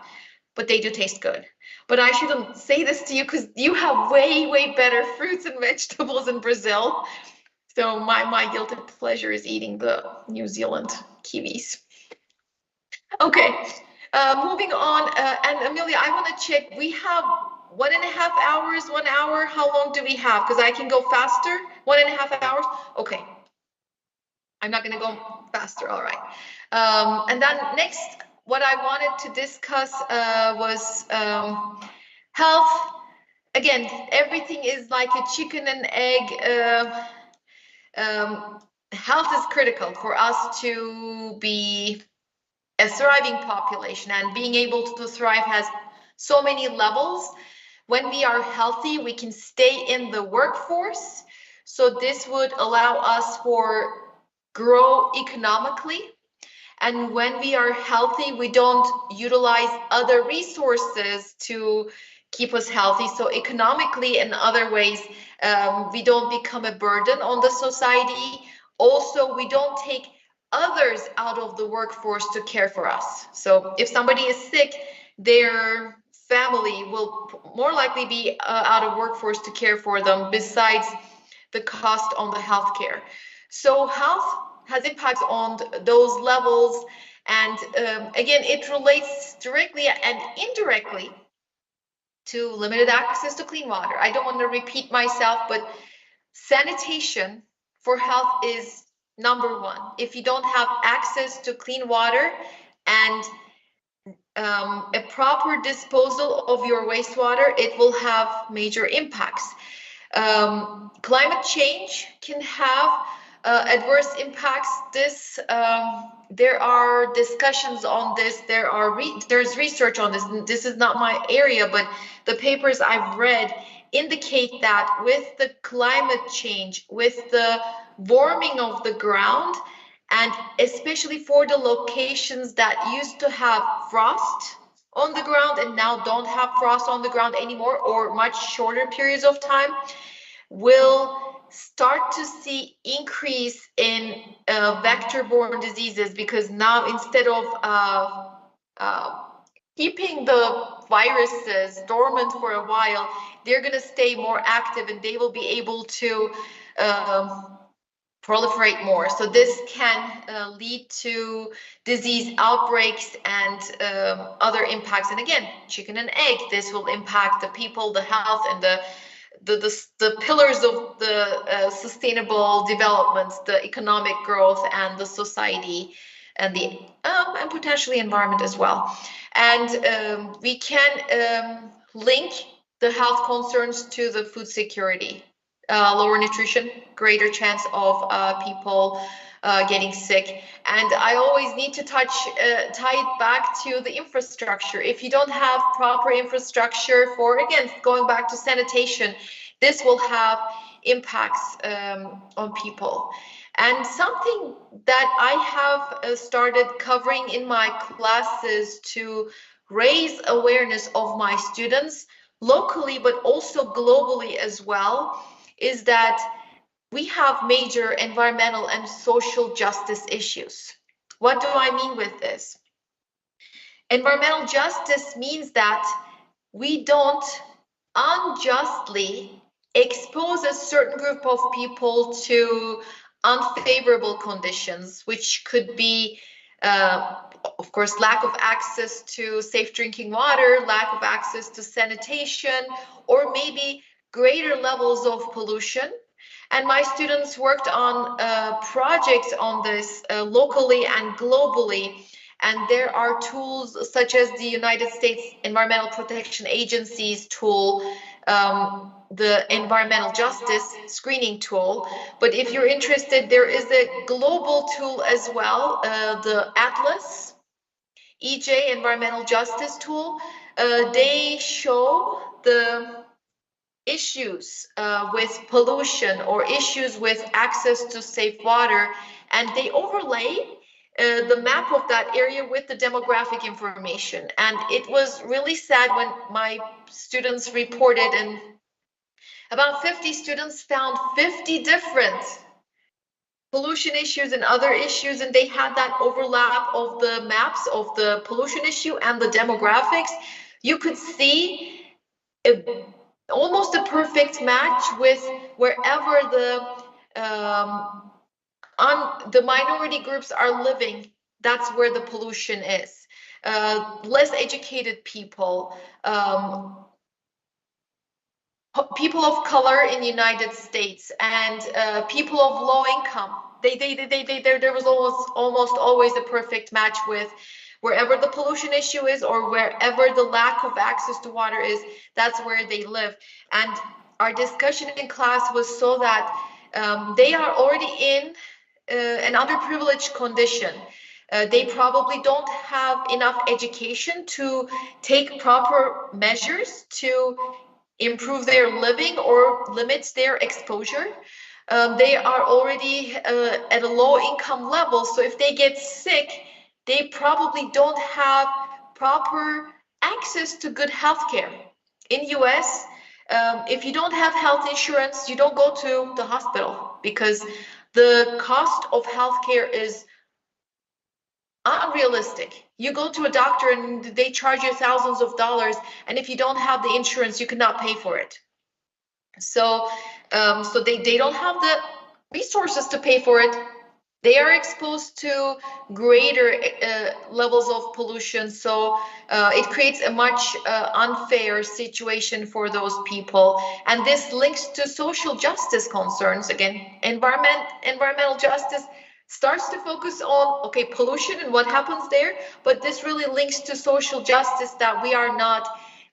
But they do taste good. But I shouldn't say this to you because you have way, way better fruits and vegetables in Brazil. So my guilty pleasure is eating the New Zealand kiwis. Okay, moving on. And Amelia, I want to check. We have 1.5 hours, 1 hour. How long do we have? Because I can go faster. 1.5 hours. Okay. I'm not going to go faster. All right. And then next, what I wanted to discuss was health. Again, everything is like a chicken and egg. Health is critical for us to be a thriving population, and being able to thrive has so many levels. When we are healthy, we can stay in the workforce. So this would allow us for grow economically. And when we are healthy, we don't utilize other resources to keep us healthy. So economically and other ways, we don't become a burden on the society. Also, we don't take others out of the workforce to care for us. So if somebody is sick, their family will more likely be out of workforce to care for them, besides the cost on the healthcare. So health has impacts on those levels, and again, it relates directly and indirectly to limited access to clean water. I don't want to repeat myself, but sanitation for health is number one. If you don't have access to clean water and a proper disposal of your wastewater, it will have major impacts. Climate change can have adverse impacts. There are discussions on this. There's research on this. This is not my area, but the papers I've read indicate that with the climate change, with the warming of the ground, and especially for the locations that used to have frost on the ground and now don't have frost on the ground anymore, or much shorter periods of time, will start to see increase in vector-borne diseases, because now instead of keeping the viruses dormant for a while, they're going to stay more active and they will be able to proliferate more. So this can lead to disease outbreaks and other impacts. And again, chicken and egg, this will impact the people, the health, and the pillars of the sustainable developments, the economic growth, and the society, and the and potentially environment as well. And we can link the health concerns to the food security. Lower nutrition, greater chance of people getting sick. And I always need to tie it back to the infrastructure. If you don't have proper infrastructure for, again, going back to sanitation, this will have impacts on people. And something that I have started covering in my classes to raise awareness of my students locally, but also globally as well, is that we have major environmental and social justice issues. What do I mean with this? Environmental justice means that we don't unjustly expose a certain group of people to unfavorable conditions, which could be, of course, lack of access to safe drinking water, lack of access to sanitation, or maybe greater levels of pollution. And my students worked on projects on this locally and globally. And there are tools such as the United States Environmental Protection Agency's tool, the Environmental Justice Screening Tool. But if you're interested, there is a global tool as well, the Atlas EJ Environmental Justice Tool. They show the issues with pollution or issues with access to safe water, and they overlay the map of that area with the demographic information. And it was really sad when my students reported, and about 50 students found 50 different pollution issues and other issues, and they had that overlap of the maps of the pollution issue and the demographics. You could see almost a perfect match with wherever the on the minority groups are living, that's where the pollution is. Less educated people, people of color in the United States, and people of low income. There was almost always a perfect match with wherever the pollution issue is or wherever the lack of access to water is, that's where they live. And our discussion in class was so that they are already in an underprivileged condition. They probably don't have enough education to take proper measures to improve their living or limit their exposure. They are already at a low income level, so if they get sick, they probably don't have proper access to good health care. In US, if you don't have health insurance, you don't go to the hospital because the cost of healthcare is unrealistic. You go to a doctor and they charge you thousands of dollars, and if you don't have the insurance, you cannot pay for it. So they don't have the resources to pay for it. They are exposed to greater levels of pollution, so it creates a much unfair situation for those people. And this links to social justice concerns. Again, environmental justice starts to focus on, okay, pollution and what happens there, but this really links to social justice, that we are not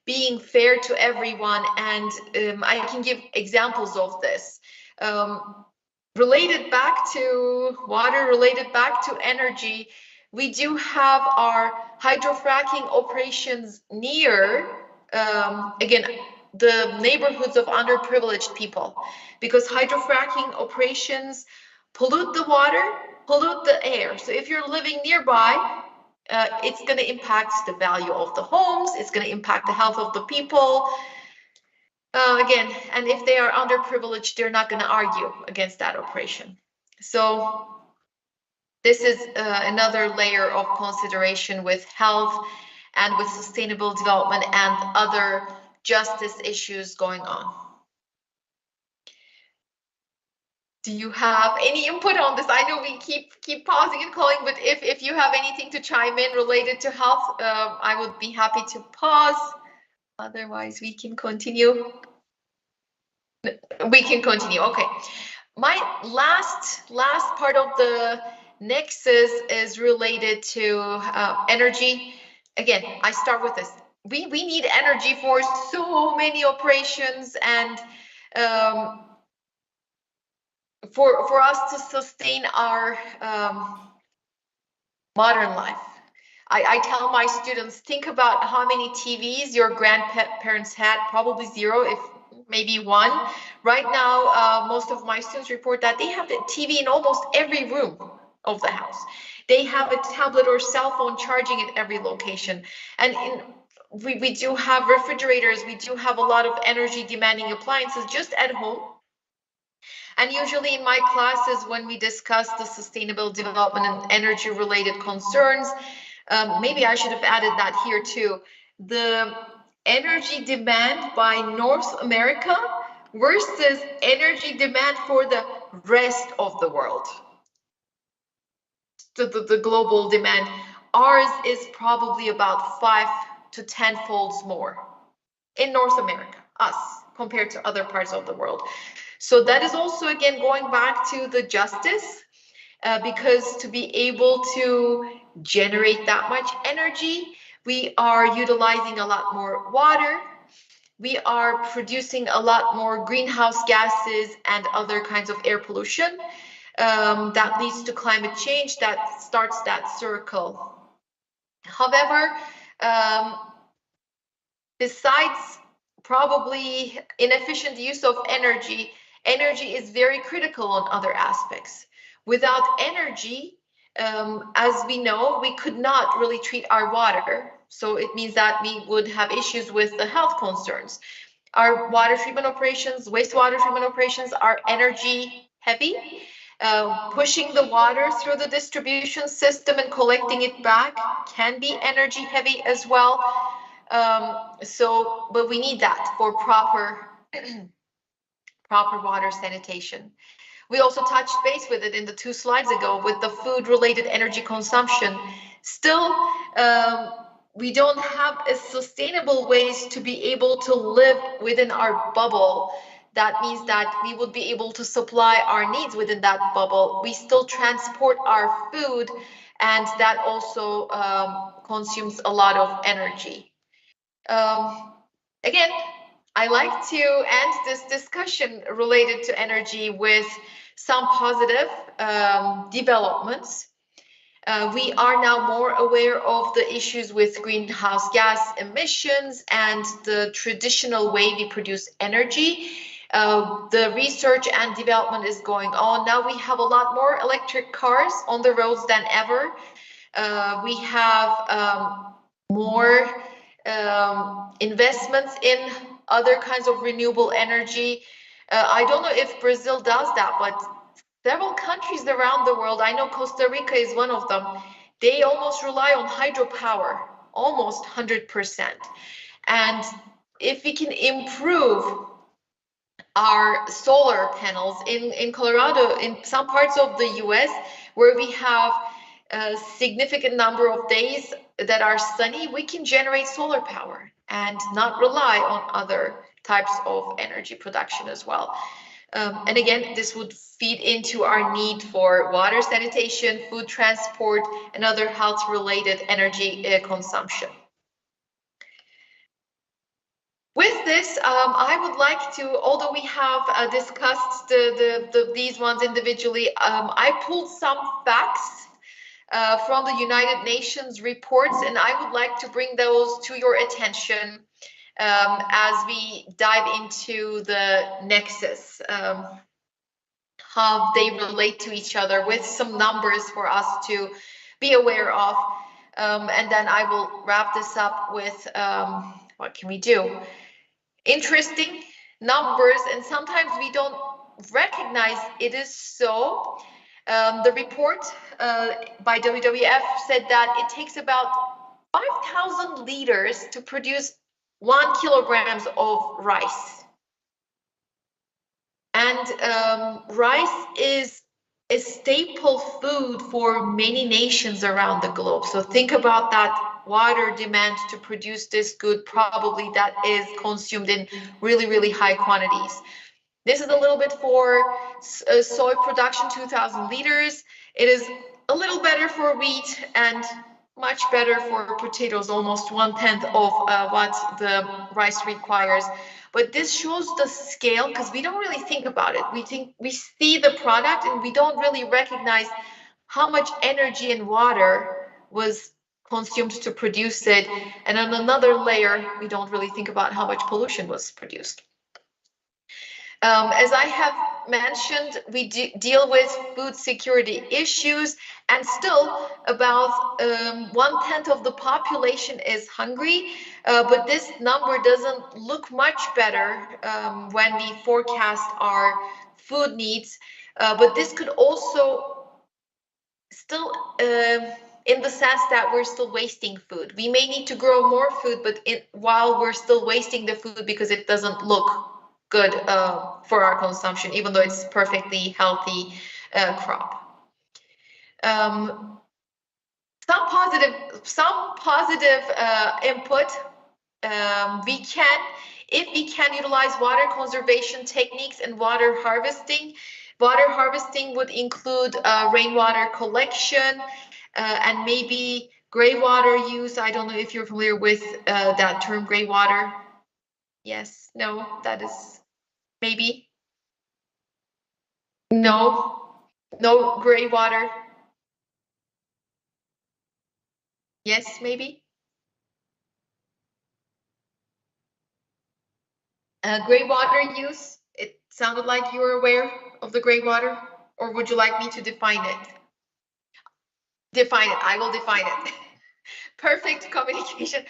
being fair to everyone. And I can give examples of this. Related back to water, related back to energy, we do have our hydrofracking operations near, again, the neighborhoods of underprivileged people, because hydrofracking operations pollute the water, pollute the air. So if you're living nearby, it's going to impact the value of the homes, it's going to impact the health of the people. Again, and if they are underprivileged, they're not going to argue against that operation. So this is another layer of consideration with health and with sustainable development and other justice issues going on. Do you have any input on this? I know we keep pausing and calling, but if you have anything to chime in related to health, I would be happy to pause. Otherwise, we can continue. We can continue. Okay. My last part of the Nexus is related to energy. Again, I start with this. We need energy for so many operations, and for us to sustain our modern life. I tell my students, think about how many TVs your grandparents had, probably zero, if maybe one. Right now, most of my students report that they have a TV in almost every room of the house. They have a tablet or cell phone charging at every location. And we do have refrigerators, we do have a lot of energy demanding appliances just at home. And usually in my classes, when we discuss the sustainable development and energy related concerns, maybe I should have added that here too. The energy demand by North America versus energy demand for the rest of the world. The global demand, ours is probably about 5 to 10 folds more in North America, us, compared to other parts of the world. So that is also, again, going back to the justice, because to be able to generate that much energy, we are utilizing a lot more water, we are producing a lot more greenhouse gases and other kinds of air pollution that leads to climate change, that starts that circle. However, besides probably inefficient use of energy, energy is very critical on other aspects. Without energy, as we know, we could not really treat our water. So it means that we would have issues with the health concerns. Our water treatment operations, wastewater treatment operations are energy heavy. Pushing the water through the distribution system and collecting it back can be energy heavy as well. But we need that for proper water sanitation. We also touched base with it in the 2 slides ago with the food-related energy consumption. Still, we don't have a sustainable ways to be able to live within our bubble. That means that we would be able to supply our needs within that bubble. We still transport our food, and that also consumes a lot of energy. Again, I like to end this discussion related to energy with some positive developments. We are now more aware of the issues with greenhouse gas emissions and the traditional way we produce energy. The research and development is going on. Now we have a lot more electric cars on the roads than ever. We have more investments in other kinds of renewable energy. I don't know if Brazil does that, but several countries around the world, I know Costa Rica is one of them, they almost rely on hydropower, almost 100%. And if we can improve our solar panels in Colorado, in some parts of the US, where we have a significant number of days that are sunny, we can generate solar power and not rely on other types of energy production as well. And again, this would feed into our need for water sanitation, food transport, and other health-related energy consumption. With this, I would like to, although we have discussed these ones individually, I pulled some facts from the United Nations reports, and I would like to bring those to your attention as we dive into the Nexus, how they relate to each other with some numbers for us to be aware of. And then I will wrap this up with what can we do? Interesting numbers, and sometimes we don't recognize it is so. The report by WWF said that it takes about 5,000 liters to produce 1 kilogram of rice. And rice is a staple food for many nations around the globe. So think about that water demand to produce this good, probably that is consumed in really, really high quantities. This is a little bit for soy production, 2,000 liters. It is a little better for wheat and much better for potatoes, almost 1/10 of what the rice requires. But this shows the scale, because we don't really think about it. We see the product and we don't really recognize how much energy and water was consumed to produce it. And on another layer, we don't really think about how much pollution was produced. As I have mentioned, we deal with food security issues, and still about 1/10 of the population is hungry, but this number doesn't look much better when we forecast our food needs. But this could also still, in the sense that we're still wasting food. We may need to grow more food, but while we're still wasting the food because it doesn't look good for our consumption, even though it's perfectly healthy crop. Some positive input. If we can utilize water conservation techniques and water harvesting. Water harvesting would include rainwater collection and maybe gray water use. I don't know if you're familiar with that term, gray water. Yes, no, that is maybe. No gray water. Yes, maybe. Gray water use, it sounded like you were aware of the gray water, or would you like me to define it? Define it, I will define it. Perfect communication.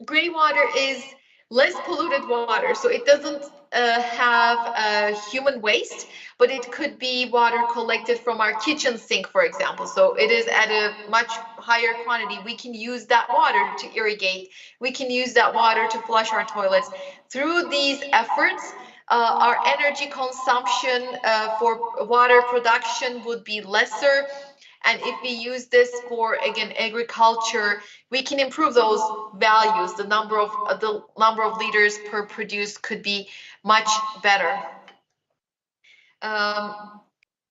Gray water is less polluted water, so it doesn't have human waste, but it could be water collected from our kitchen sink, for example. So it is at a much higher quantity. We can use that water to irrigate. We can use that water to flush our toilets. Through these efforts, our energy consumption for water production would be lesser. And if we use this for, again, agriculture, we can improve those values. The number of liters per produced could be much better.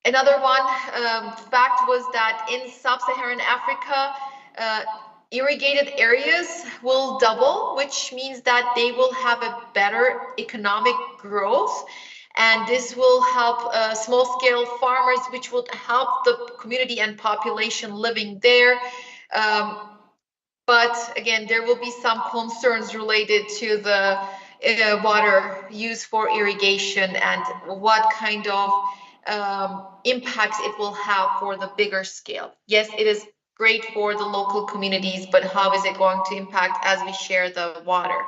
Another one fact was that in sub-Saharan Africa, irrigated areas will double, which means that they will have a better economic growth. And this will help small-scale farmers, which will help the community and population living there. But again, there will be some concerns related to the water used for irrigation and what kind of impacts it will have for the bigger scale. Yes, it is great for the local communities, but how is it going to impact as we share the water?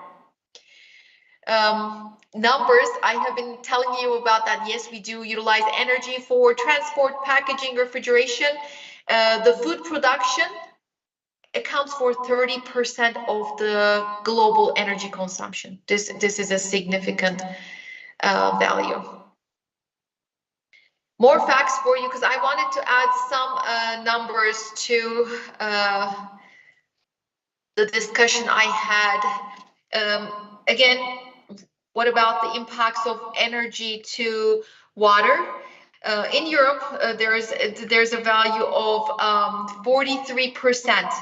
Numbers, I have been telling you about that. Yes, we do utilize energy for transport, packaging, refrigeration. The food production accounts for 30% of the global energy consumption. This is a significant value. More facts for you, because I wanted to add some numbers to the discussion I had. Again, what about the impacts of energy to water? In Europe, there's a value of 43%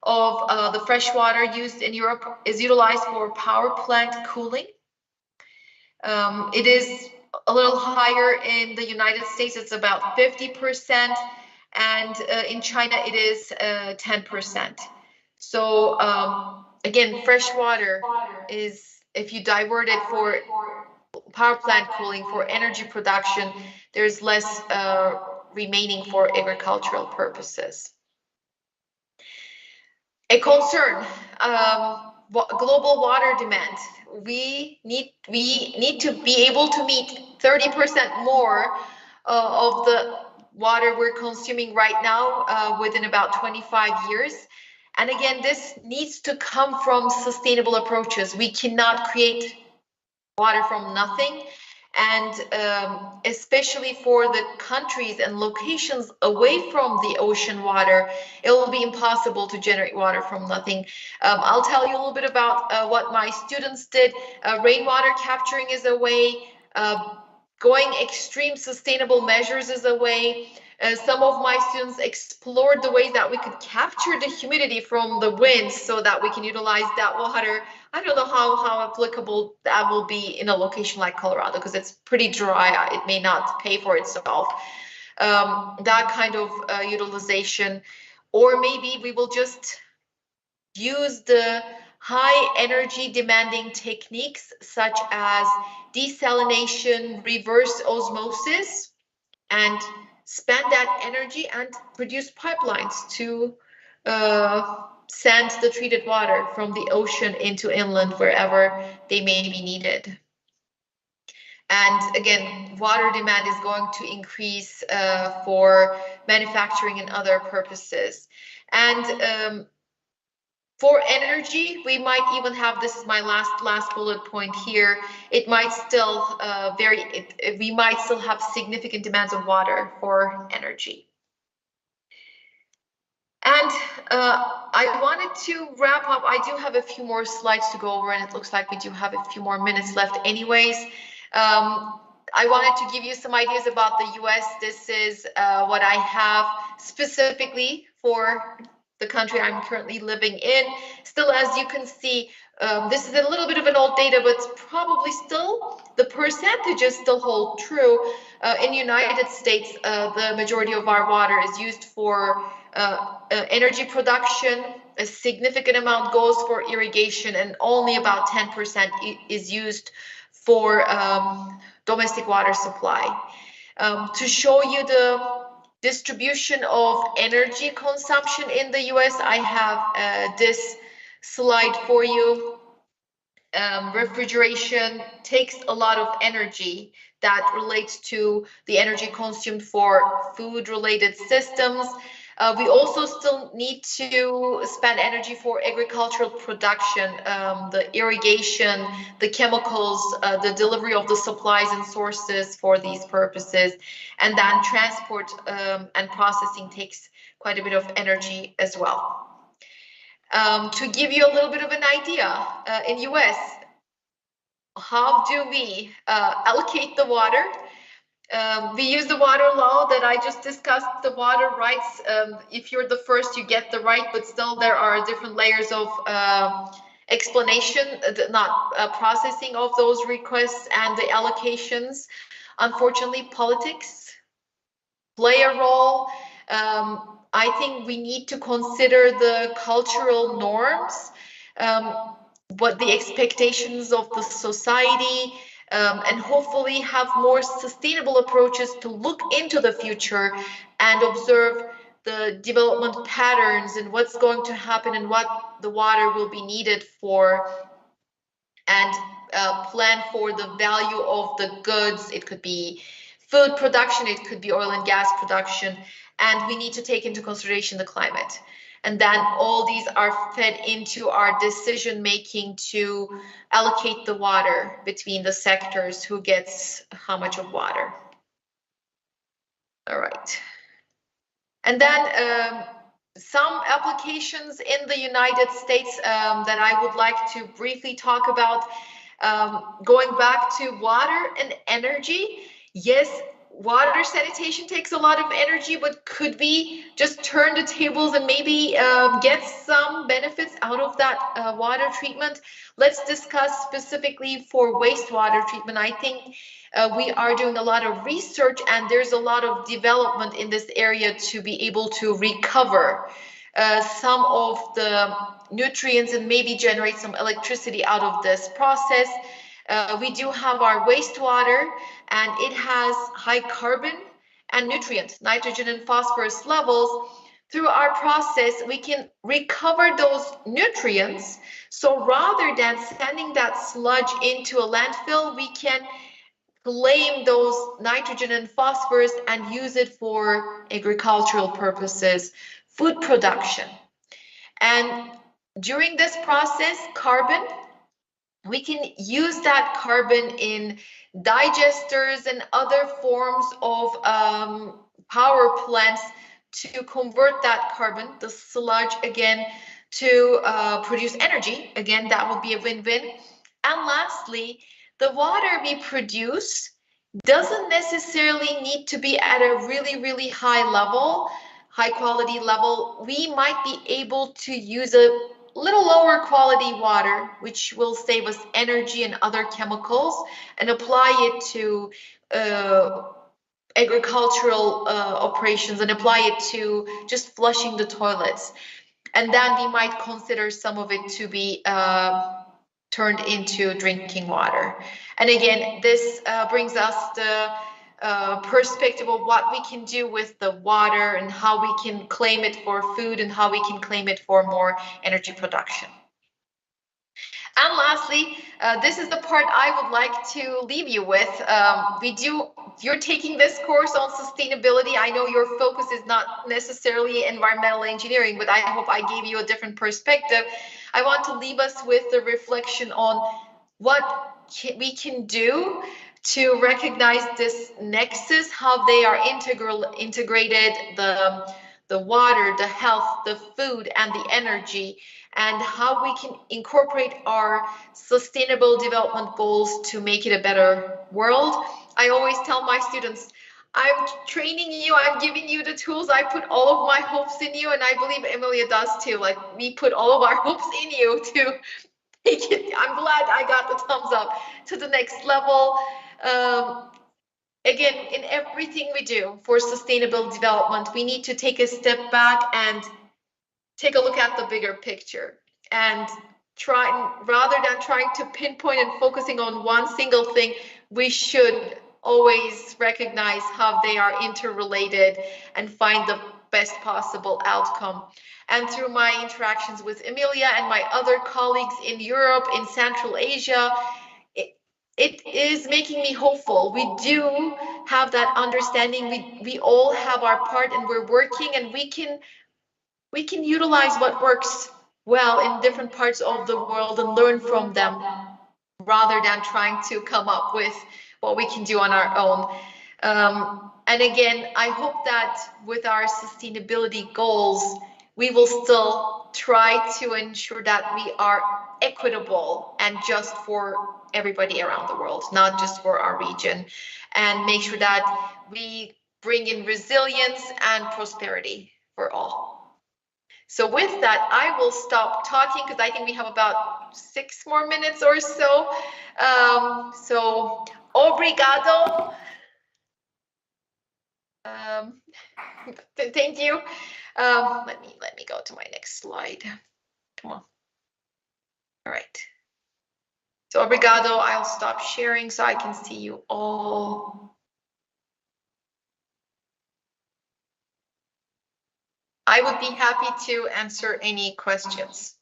of the fresh water used in Europe is utilized for power plant cooling. It is a little higher in the United States, it's about 50%, and in China it is 10%. So again, fresh water is, if you divert it for power plant cooling, for energy production, there's less remaining for agricultural purposes. A concern, global water demand. We need to be able to meet 30% more of the water we're consuming right now within about 25 years. And again, this needs to come from sustainable approaches. We cannot create water from nothing. And especially for the countries and locations away from the ocean water, it will be impossible to generate water from nothing. I'll tell you a little bit about what my students did. Rainwater capturing is a way. Going extreme sustainable measures is a way. Some of my students explored the ways that we could capture the humidity from the winds so that we can utilize that water. I don't know how applicable that will be in a location like Colorado, because it's pretty dry. It may not pay for itself. That kind of utilization, or maybe we will just use the high energy demanding techniques such as desalination, reverse osmosis, and spend that energy and produce pipelines to send the treated water from the ocean into inland wherever they may be needed. And again, water demand is going to increase for manufacturing and other purposes. And for energy, we might even have, this is my last bullet point here, it might still we might still have significant demands of water for energy. And I wanted to wrap up. I do have a few more slides to go over, and it looks like we do have a few more minutes left anyways. I wanted to give you some ideas about the US. This is what I have specifically for the country I'm currently living in. Still, as you can see, this is a little bit of an old data, but it's probably still, the percentages still hold true. In the United States, the majority of our water is used for energy production. A significant amount goes for irrigation, and only about 10% is used for domestic water supply. To show you the distribution of energy consumption in the US, I have this slide for you. Refrigeration takes a lot of energy that relates to the energy consumed for food-related systems. We also still need to spend energy for agricultural production, the irrigation, the chemicals, the delivery of the supplies and sources for these purposes. And then transport and processing takes quite a bit of energy as well. To give you a little bit of an idea, in US, how do we allocate the water? We use the water law that I just discussed, the water rights. If you're the first, you get the right, but still there are different layers of explanation, processing of those requests and the allocations. Unfortunately, politics play a role. I think we need to consider the cultural norms, what the expectations of the society, and hopefully have more sustainable approaches to look into the future and observe the development patterns and what's going to happen and what the water will be needed for, and plan for the value of the goods. It could be food production, it could be oil and gas production, and we need to take into consideration the climate. And then all these are fed into our decision making to allocate the water between the sectors, who gets how much of water. All right. And then some applications in the United States that I would like to briefly talk about. Going back to water and energy, yes, water sanitation takes a lot of energy, but could we just turn the tables and maybe get some benefits out of that water treatment? Let's discuss specifically for wastewater treatment. I think we are doing a lot of research and there's a lot of development in this area to be able to recover some of the nutrients and maybe generate some electricity out of this process. We do have our wastewater, and it has high carbon and nutrient, nitrogen and phosphorus levels. Through our process, we can recover those nutrients. So rather than sending that sludge into a landfill, we can claim those nitrogen and phosphorus and use it for agricultural purposes, food production. And during this process, carbon, we can use that carbon in digesters and other forms of power plants to convert that carbon, the sludge, again, to produce energy. Again, that would be a win-win. And lastly, the water we produce doesn't necessarily need to be at a really, really high level, high quality level. We might be able to use a little lower quality water, which will save us energy and other chemicals, and apply it to agricultural operations, and apply it to just flushing the toilets. And then we might consider some of it to be turned into drinking water. And again, this brings us the perspective of what we can do with the water and how we can claim it for food and how we can claim it for more energy production. And lastly, this is the part I would like to leave you with. You're taking this course on sustainability. I know your focus is not necessarily environmental engineering, but I hope I gave you a different perspective. I want to leave us with the reflection on what we can do to recognize this nexus, how they are integrated, the water, the health, the food, and the energy, and how we can incorporate our sustainable development goals to make it a better world. I always tell my students, I'm training you, I'm giving you the tools, I put all of my hopes in you, and I believe Emilia does too. Like, we put all of our hopes in you to take it. I'm glad I got the thumbs up to the next level. Again, in everything we do for sustainable development, we need to take a step back and take a look at the bigger picture, and rather than trying to pinpoint and focusing on one single thing, we should always recognize how they are interrelated and find the best possible outcome. And through my interactions with Emilia and my other colleagues in Europe, in Central Asia, it is making me hopeful. We do have that understanding. We all have our part, and we're working, and we can utilize what works well in different parts of the world and learn from them, rather than trying to come up with what we can do on our own. And again, I hope that with our sustainability goals, we will still try to ensure that we are equitable and just for everybody around the world, not just for our region, and make sure that we bring in resilience and prosperity for all. So with that, I will stop talking because I think we have about 6 more minutes or so. So, obrigado. Thank you. Let me go to my next slide. Come on. All right. So obrigado. I'll stop sharing so I can see you all. I would be happy to answer any questions.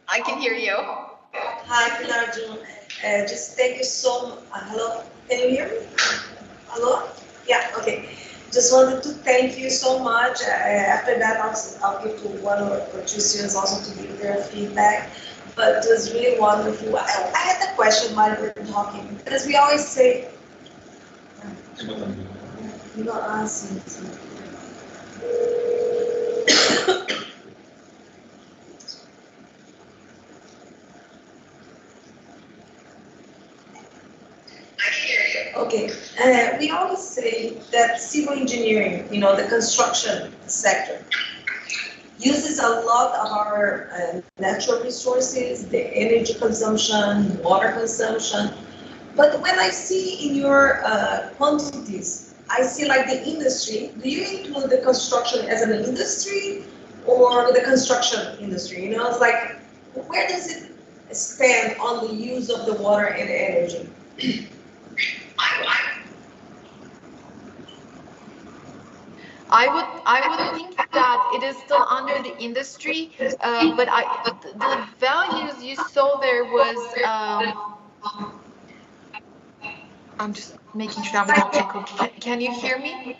I can hear you. Hi, Pinar. Just thank you so much. Hello, can you hear me? Hello? Yeah, okay. Just wanted to thank you so much. After that, I'll give to one or two students also to give their feedback. But it was really wonderful. I had a question while we were talking, because we always say, you're not asking. Okay, we always say that civil engineering, the construction sector, uses a lot of our natural resources, the energy consumption, water consumption. But when I see in your quantities, I see like the industry. Do you include the construction as an industry or the construction industry? It's like, where does it stand on the use of the water and energy? I would think that it is still under the industry, but the values you saw there was. I'm just making sure that we don't echo. Can you hear me?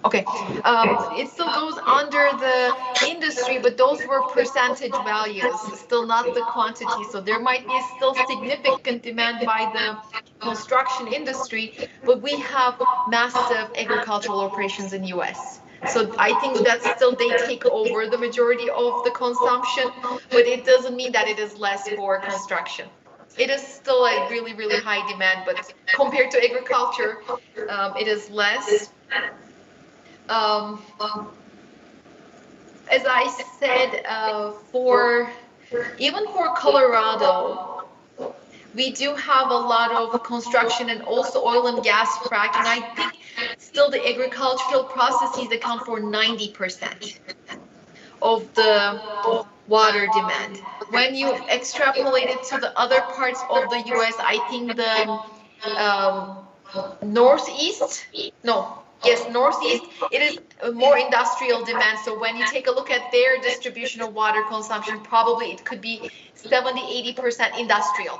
Okay, it still goes under the industry, but those were percentage values, still not the quantity. So there might be still significant demand by the construction industry, but we have massive agricultural operations in US. So I think that still they take over the majority of the consumption, but it doesn't mean that it is less for construction. It is still a really, really high demand, but compared to agriculture, it is less. As I said, even for Colorado, we do have a lot of construction and also oil and gas fracking. I think still the agricultural processes account for 90% of the water demand. When you extrapolate it to the other parts of the US, I think the northeast, it is more industrial demand. So when you take a look at their distribution of water consumption, probably it could be 70-80% industrial.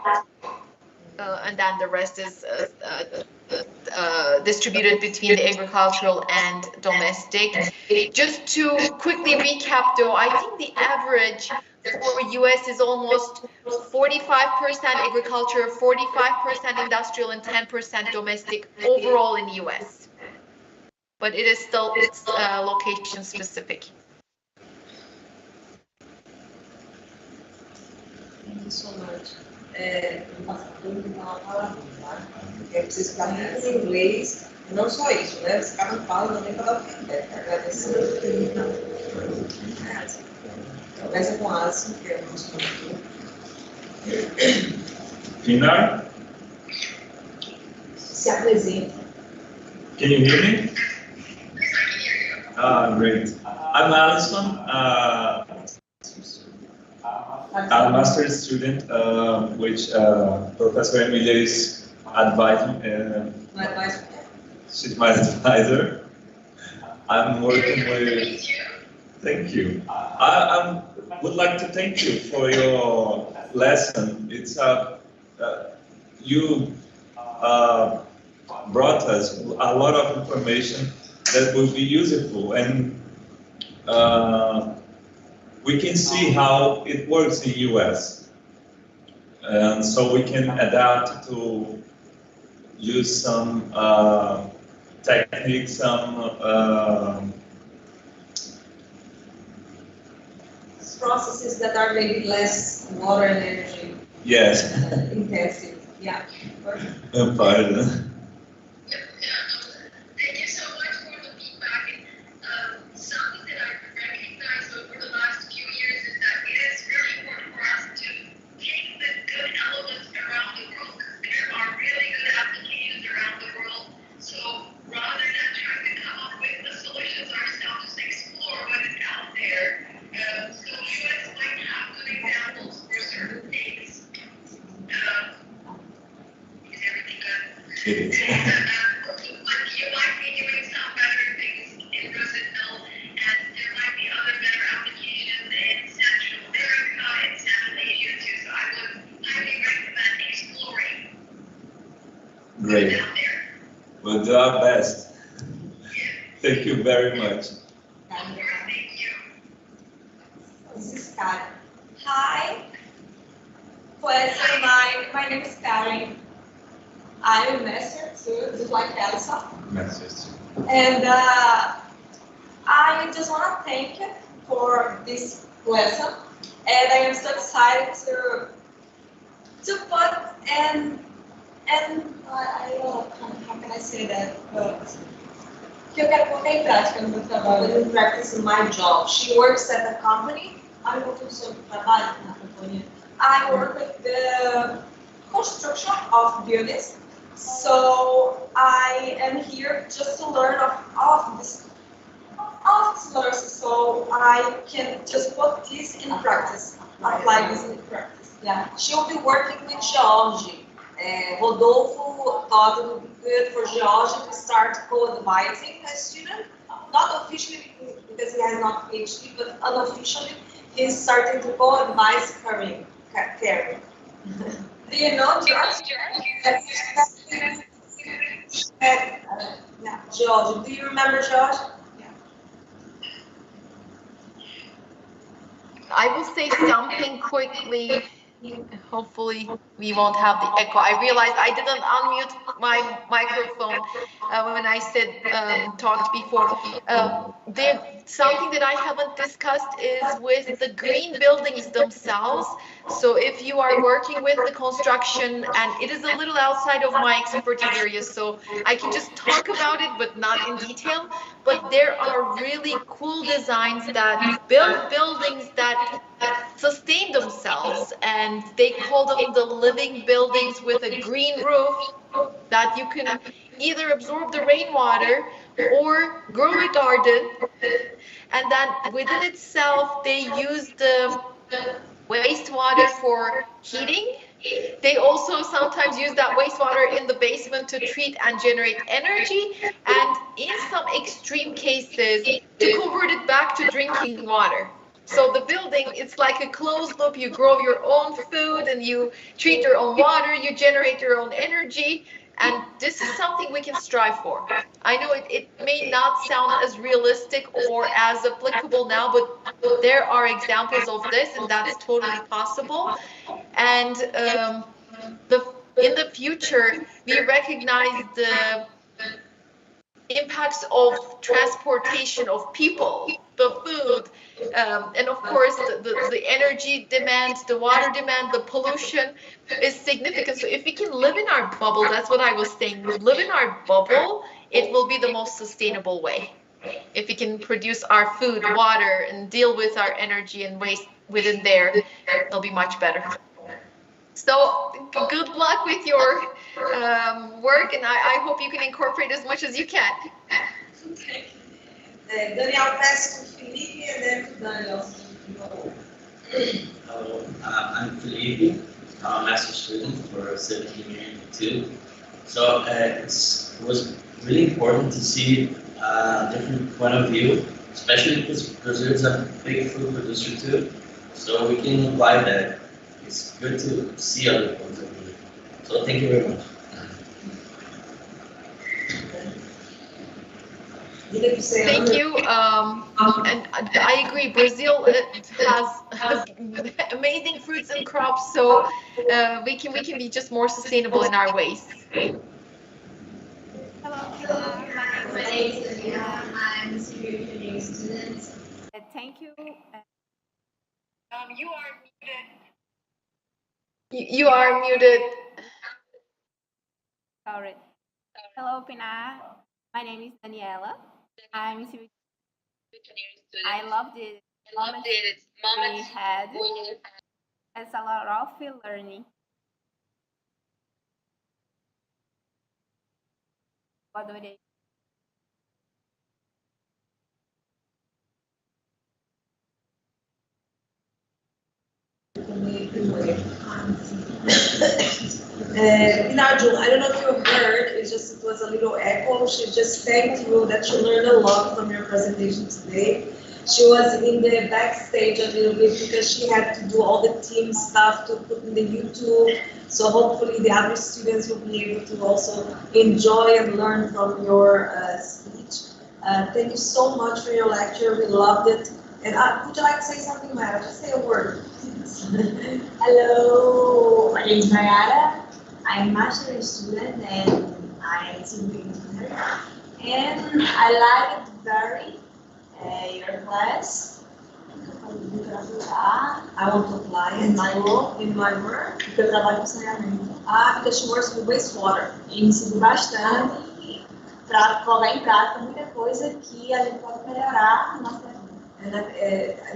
And then the rest is distributed between the agricultural and domestic. Just to quickly recap though, I think the average for US is almost 45% agriculture, 45% industrial, and 10% domestic overall in US. But it is still location specific. Thank you so much. Eu preciso ficar muito em inglês, não só isso, né? Esse cara não fala também para dar feedback, agradecer. Começa com Alisson, que é o nosso condutor. Pinar? Se apresenta. Can you hear me? Great. I'm Alison. I'm a master's student, which Professor Emilia is advising. She's my advisor. I'm working with. Thank you. I would like to thank you for your lesson. It's you brought us a lot of information that will be useful, and we can see how it works in US, and so we can adapt to use some techniques, some processes that are maybe less water and energy yes. intensive. Yeah. Pardon. Thank you so much for the feedback. Something that I've recognized over the last few years is that it is really important for us to take the good elements around the world, because there are really good applications around the world. So rather than trying to come up with the solutions ourselves, just explore what is out there. So US might have good examples for certain things. Is everything good? It is. You might be doing some better things in Brazil, and there might be other better applications in Central America and Central Asia too. So I would highly recommend exploring Great. out there. We'll do our best. Yeah. Thank you very much. Of course, thank you. This is Karen. Hi. Pleasure. My name is Karen. I'm a master too, just like Elsa. Message. And I just want to thank you for this lesson. And I am so excited to put and I how can I say that? But que eu quero colocar em prática no meu trabalho. Put in practice in my job. She works at the company. I work with the trabalho na companhia. I work with the construction of buildings. So I am here just to learn of all of this verses, so I can just put this in practice, apply this in practice. Yeah. She'll be working with geology. Rodolfo thought it would be good for geology to start co-advising a student, not officially because he has not PhD, but unofficially he's starting to co-advise Karen. Do you know George? Yeah, George. Do you remember George? Yeah. I will say something quickly. Hopefully we won't have the echo. I realized I didn't unmute my microphone when I said talked before. Something that I haven't discussed is with the green buildings themselves. So if you are working with the construction, and it is a little outside of my expertise area, so I can just talk about it, but not in detail. But there are really cool designs that build buildings that sustain themselves, and they call them the living buildings with a green roof that you can either absorb the rainwater or grow a garden. And then within itself, they use the wastewater for heating. They also sometimes use that wastewater in the basement to treat and generate energy, and in some extreme cases, to convert it back to drinking water. So the building, it's like a closed loop. You grow your own food and you treat your own water, you generate your own energy. And this is something we can strive for. I know it may not sound as realistic or as applicable now, but there are examples of this, and that's totally possible. And in the future, we recognize the impacts of transportation of people, the food, and of course the energy demand, the water demand, the pollution is significant. So if we can live in our bubble, that's what I was saying, live in our bubble, it will be the most sustainable way. If we can produce our food, water, and deal with our energy and waste within there, it'll be much better. So good luck with your work, and I hope you can incorporate as much as you can. Okay. Daniel, pass to Felipe and then to Daniel. Hello, I'm Felipe. I'm a master student for civil engineering too. So it was really important to see different point of view, especially because Brazil is a big food producer too, so we can apply that. It's good to see other points of view. So thank you very much. Thank you. And I agree. Brazil has amazing fruits and crops, so we can be just more sustainable in our ways. Hello, Pinar. My name is Tema. I'm a senior engineering student. Thank you. You are muted. You are muted. Sorry. Hello, Pinar. My name is Daniela. I'm a civil engineering student. I love the moment we had. It's a lot of learning. Adorei. Pinar, I don't know if you heard, it was a little echo. She just thanked you that she learned a lot from your presentation today. She was in the backstage a little bit because she had to do all the team stuff to put in the YouTube. So hopefully the other students will be able to also enjoy and learn from your speech. Thank you so much for your lecture. We loved it. And would you like to say something, Mara? Just say a word. Hello, my name is Mariana. I'm a master's student and I'm civil engineer. And I liked very your class. I want to apply in my work. Porque eu trabalho com saneamento. Because she works with wastewater. E me ensino bastante para colocar em prática muita coisa que a gente pode melhorar no nosso trabalho. And that,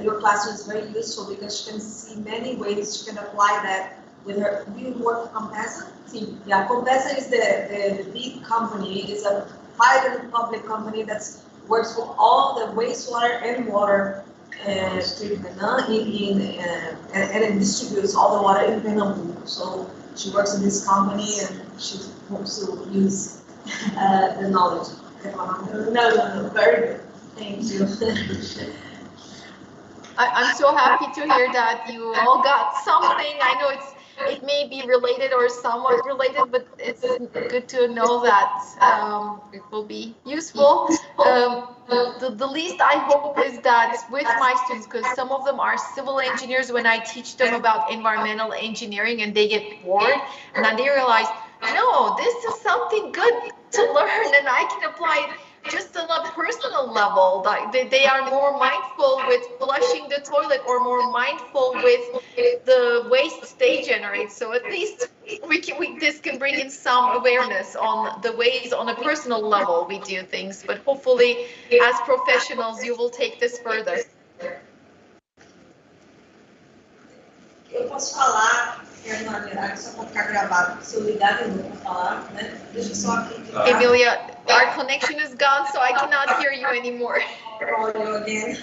your classroom is very useful because she can see many ways she can apply that with her. Do you work for Compesa? Sim. Yeah, Compesa is the big company. It's a private and public company that works with all the wastewater and water treatment and it distributes all the water in Pernambuco. So she works in this company and she hopes to use the knowledge. No, very good. Thank you. I'm so happy to hear that you all got something. I know it may be related or somewhat related, but it's good to know that it will be useful. The least I hope is that with my students, because some of them are civil engineers, when I teach them about environmental engineering and they get bored, and then they realize, no, this is something good to learn and I can apply it just on a personal level. They are more mindful with flushing the toilet or more mindful with the waste they generate. So at least this can bring in some awareness on the ways on a personal level we do things. But hopefully, as professionals, you will take this further. Eu posso falar, quero na verdade, só para ficar gravado, se eu ligar de novo para falar, né? Deixa eu só aqui. Emilia, our connection is gone, so I cannot hear you anymore. I'll call you again.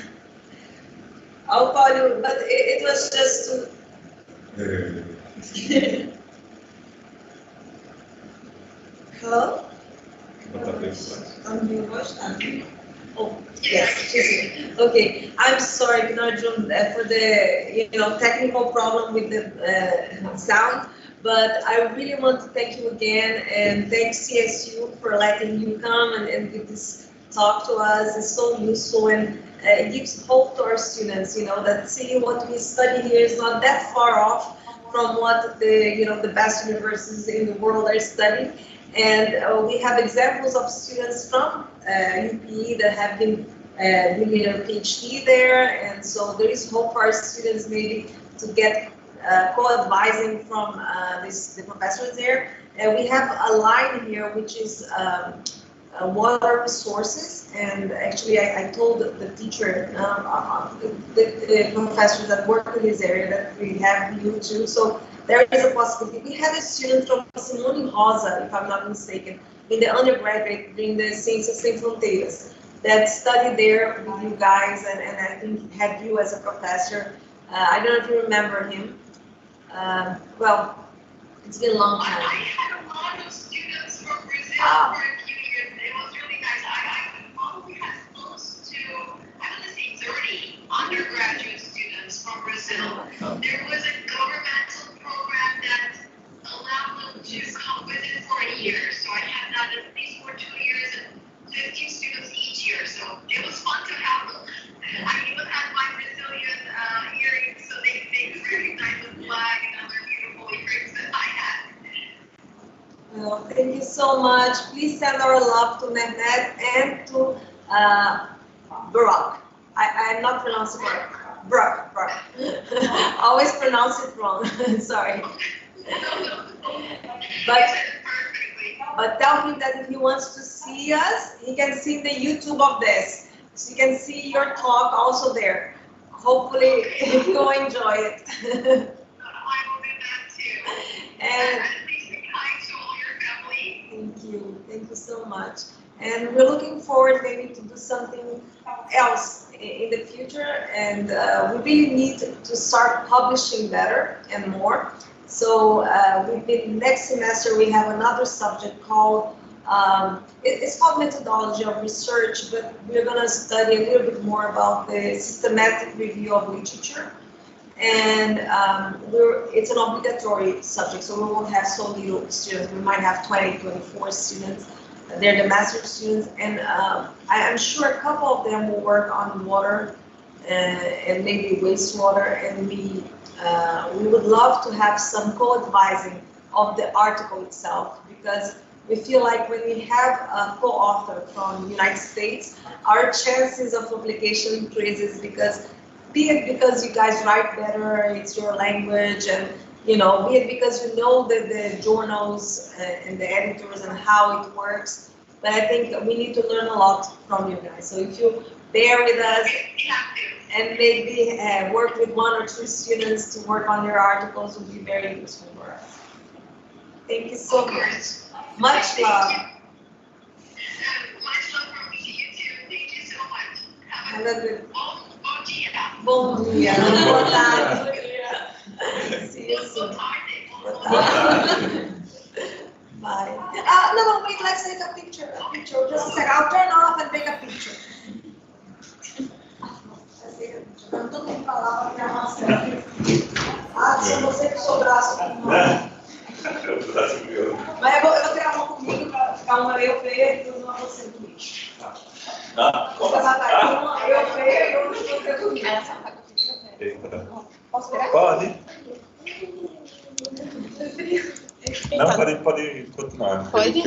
I'll call you, but it was just to... Hello? I'm being watched. Oh, yes, she's here. Okay, I'm sorry, Pinar, for the technical problem with the sound, but I really want to thank you again and thank CSU for letting you come and give this talk to us. It's so useful and it gives hope to our students. That see what we study here is not that far off from what the best universities in the world are studying. And we have examples of students from UPE that have been doing their PhD there, and so there is hope for our students maybe to get co-advising from the professors there. And we have a line here which is water resources, and actually I told the teacher, the professors that work in this area that we have you too. So there is a possibility. We had a student from Simone Rosa, if I'm not mistaken, in the undergraduate during the Ciências Sem Fronteiras, that studied there with you guys, and I think had you as a professor. I don't know if you remember him. Well, it's been a long time. I had a lot of students from Brazil for a few years. It was really nice. I could follow undergraduate students from Brazil. There was a governmental program that allowed them to come visit for a year. So I had that at least for 2 years and 15 students each year. So it was fun to have them. I even had my Brazilian earrings so they recognize the flag and other beautiful earrings that I had. Well, thank you so much. Please send our love to Mehmet and to Burak. I'm not pronouncing it correct. Burak. Always pronounce it wrong. Sorry. But tell him that if he wants to see us, he can see the YouTube of this. So you can see your talk also there. Hopefully he will enjoy it. I will do that too. And please be kind to all your family. Thank you so much. And we're looking forward maybe to do something else in the future. And we really need to start publishing better and more. So next semester we have another subject called, it's called methodology of research, but we're going to study a little bit more about the systematic review of literature. And it's an obligatory subject, so we won't have so little students. We might have 20, 24 students. They're the master students, and I'm sure a couple of them will work on water and maybe wastewater, and we would love to have some co-advising of the article itself, because we feel like when we have a co-author from the United States, our chances of publication increases, because be it because you guys write better, it's your language, and be it because you know the journals and the editors and how it works. But I think we need to learn a lot from you guys. So if you bear with us and maybe work with 1 or 2 students to work on your articles would be very useful for us. Thank you so much. Much love. Much love from me to you too. Thank you so much. Have a good. Bom dia. Bom dia. Boa tarde. See you soon. Bye. No, wait, let's take a picture. Just a second. I'll turn off and take a picture. Todo mundo falava que era se você que sou braço. Mas eu vou tirar uma comigo para ficar uma eu feia e uma você comigo. Vou casar uma eu feia e outra você comigo. Posso virar? Pode. Não, pode continuar. Pode?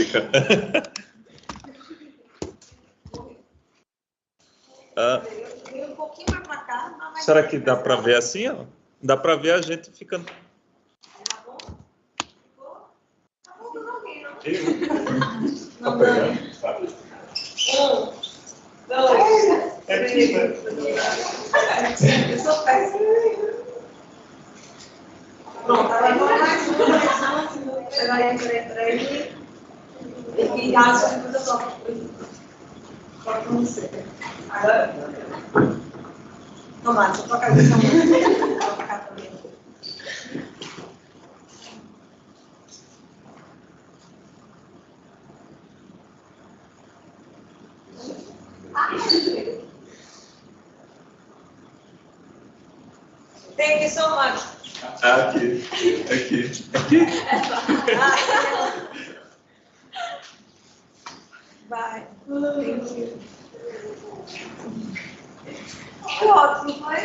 Um pouquinho mais para cá. Será que dá para ver assim, ó? Dá para ver a gente ficando. Tá bom? Tá bom, não vi, não. Tá pegando? Tá. 1, 2, 3. Eu sou péssima. Pronto, agora mais uma. Peraí. E acho que depois eu toco com você. Agora. Tomara, deixa eu tocar isso também. Vou tocar também. Thank you so much. Aqui. Bye. Thank you. Que ótimo, foi?